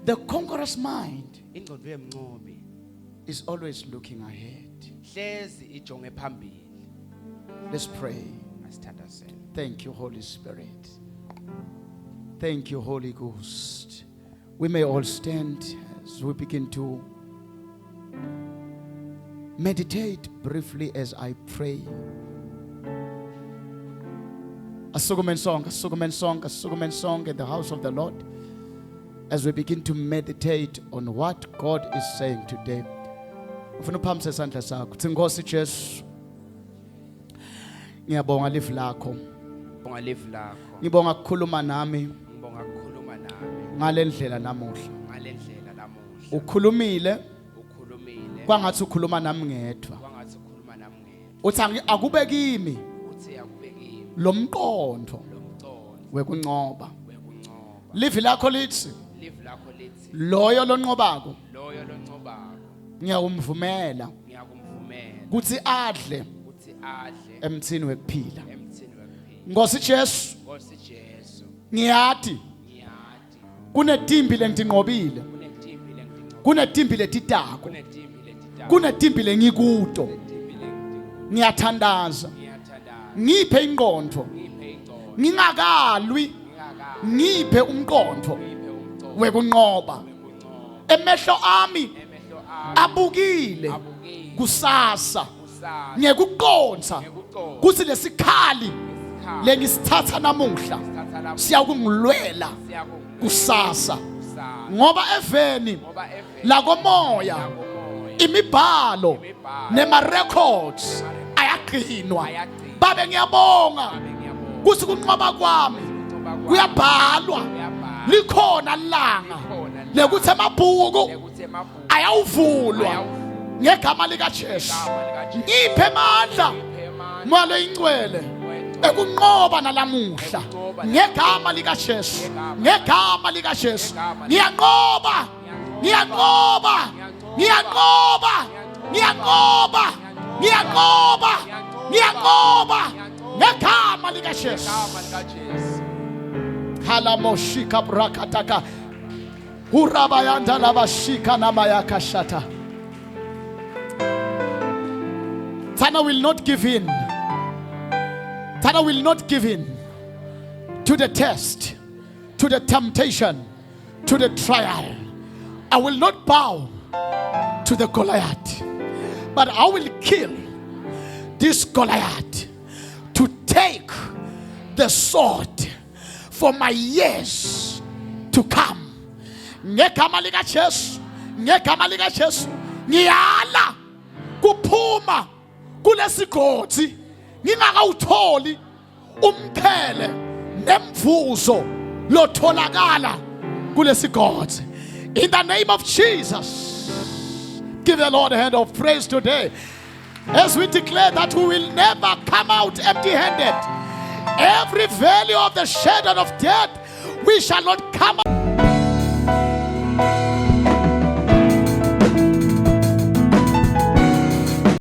The conqueror's mind
Ingcondo yemnqobi
is always looking ahead.
hlezi ijonge phambili.
Let's pray.
Asithandazeni.
Thank you, Holy Spirit. Thank you, Holy Ghost. We may all stand as we begin to meditate briefly as I pray. A Sugumen song in the house of the Lord as we begin to meditate on what God is saying today. Ufuna uphamise isandla sakho. Uthi Nkosi Jesu, ngiyabonga live lakho.
Ngibonga live lakho.
Ngibonga ukukhuluma nami
Ngibonga ukukhuluma nami
ngale ndlela namuhla.
ngalendlela namuhla.
Ukhulumile
Ukhulumile.
kwangathi ukhuluma nami ngedwa.
Kwangathi ukhuluma nami ngedwa.
Uthi akube kimi
Uthi akubekile
lo mqondo
lomcondo
wekunqoba.
wekunqoba.
Live lakho lithi
Live lakho lithi
loyo lonqobako
loyo loncobako
ngiyawumvumela
ngiyakumvumela
ukuthi adle
ukuthi adle
emthini wekuphila.
emthini wekuphila.
Nkosi Jesu,
Nkosi Jesu
ngiyathi
ngiyathi
kunetimbi lengidinqobile,
kunetimbi lengidinqoba
kunetimbi letidako,
kunetimbi letidala
kunetimbi lengikuto.
kunetimbi lengidinqoba.
Ngiyathandaza,
Ngiyathandaza
ngiphe ingqondo,
ngiphe ingcondo
ngingakalwi,
ngingaka
ngiphe umqondo
ngiphe umcondo
wekunqoba.
wekunqoba.
Emehlo ami
Emehlo ami
abukile
abukile
kusasa
kusasa
ngekuqonza
ngekuqonda
kuthi lesikhali
isikhathi
lengisithatha namuhla
sithatha lapho
siyakungilwela
siyakunqoba
kusasa,
kusasa
ngoba eveni
ngoba eveni
lakomoya
lakomoya
imibhalo
imibhalo
nema-records ayagcinwa.
ayagcinwa.
Babe ngiyabonga
Babe ngiyabonga
kuthi kunqoba kwami
ukuba kwami
kuyabhalwa,
kuyabhalwa.
likhona langa
Likhona
lekuthi amabhuku
lekuthi emabhuku
ayawuvulwa
ayawuvulwa.
ngegama likaJesu.
Igama likaJesu.
Ngiphe amandla
Ngiphe amandla
mwalo ingcwele ekunqoba nalamuhla ngegama likaJesu, ngegama likaJesu. Ngiyanqoba, ngiyanqoba, ngiyanqoba, ngiyanqoba, ngiyanqoba, ngiyanqoba ngegama likaJesu.
igama likaJesu.
Halamoshika brakataka urabayanda labashika namayakashata. Tana will not give in. Tana will not give in to the test, to the temptation, to the trial. I will not bow to the Goliath, but I will kill this Goliath to take the sword for my years to come. Ngegama likaJesu, ngegama likaJesu, ngiyala kuphuma kulesigodi ngingakawutholi umphele nemvuzo lotholakala kulesigodi. In the name of Jesus, give the Lord a hand of praise today as we declare that we will never come out empty-handed. Every valley of the shadow of death, we shall not come out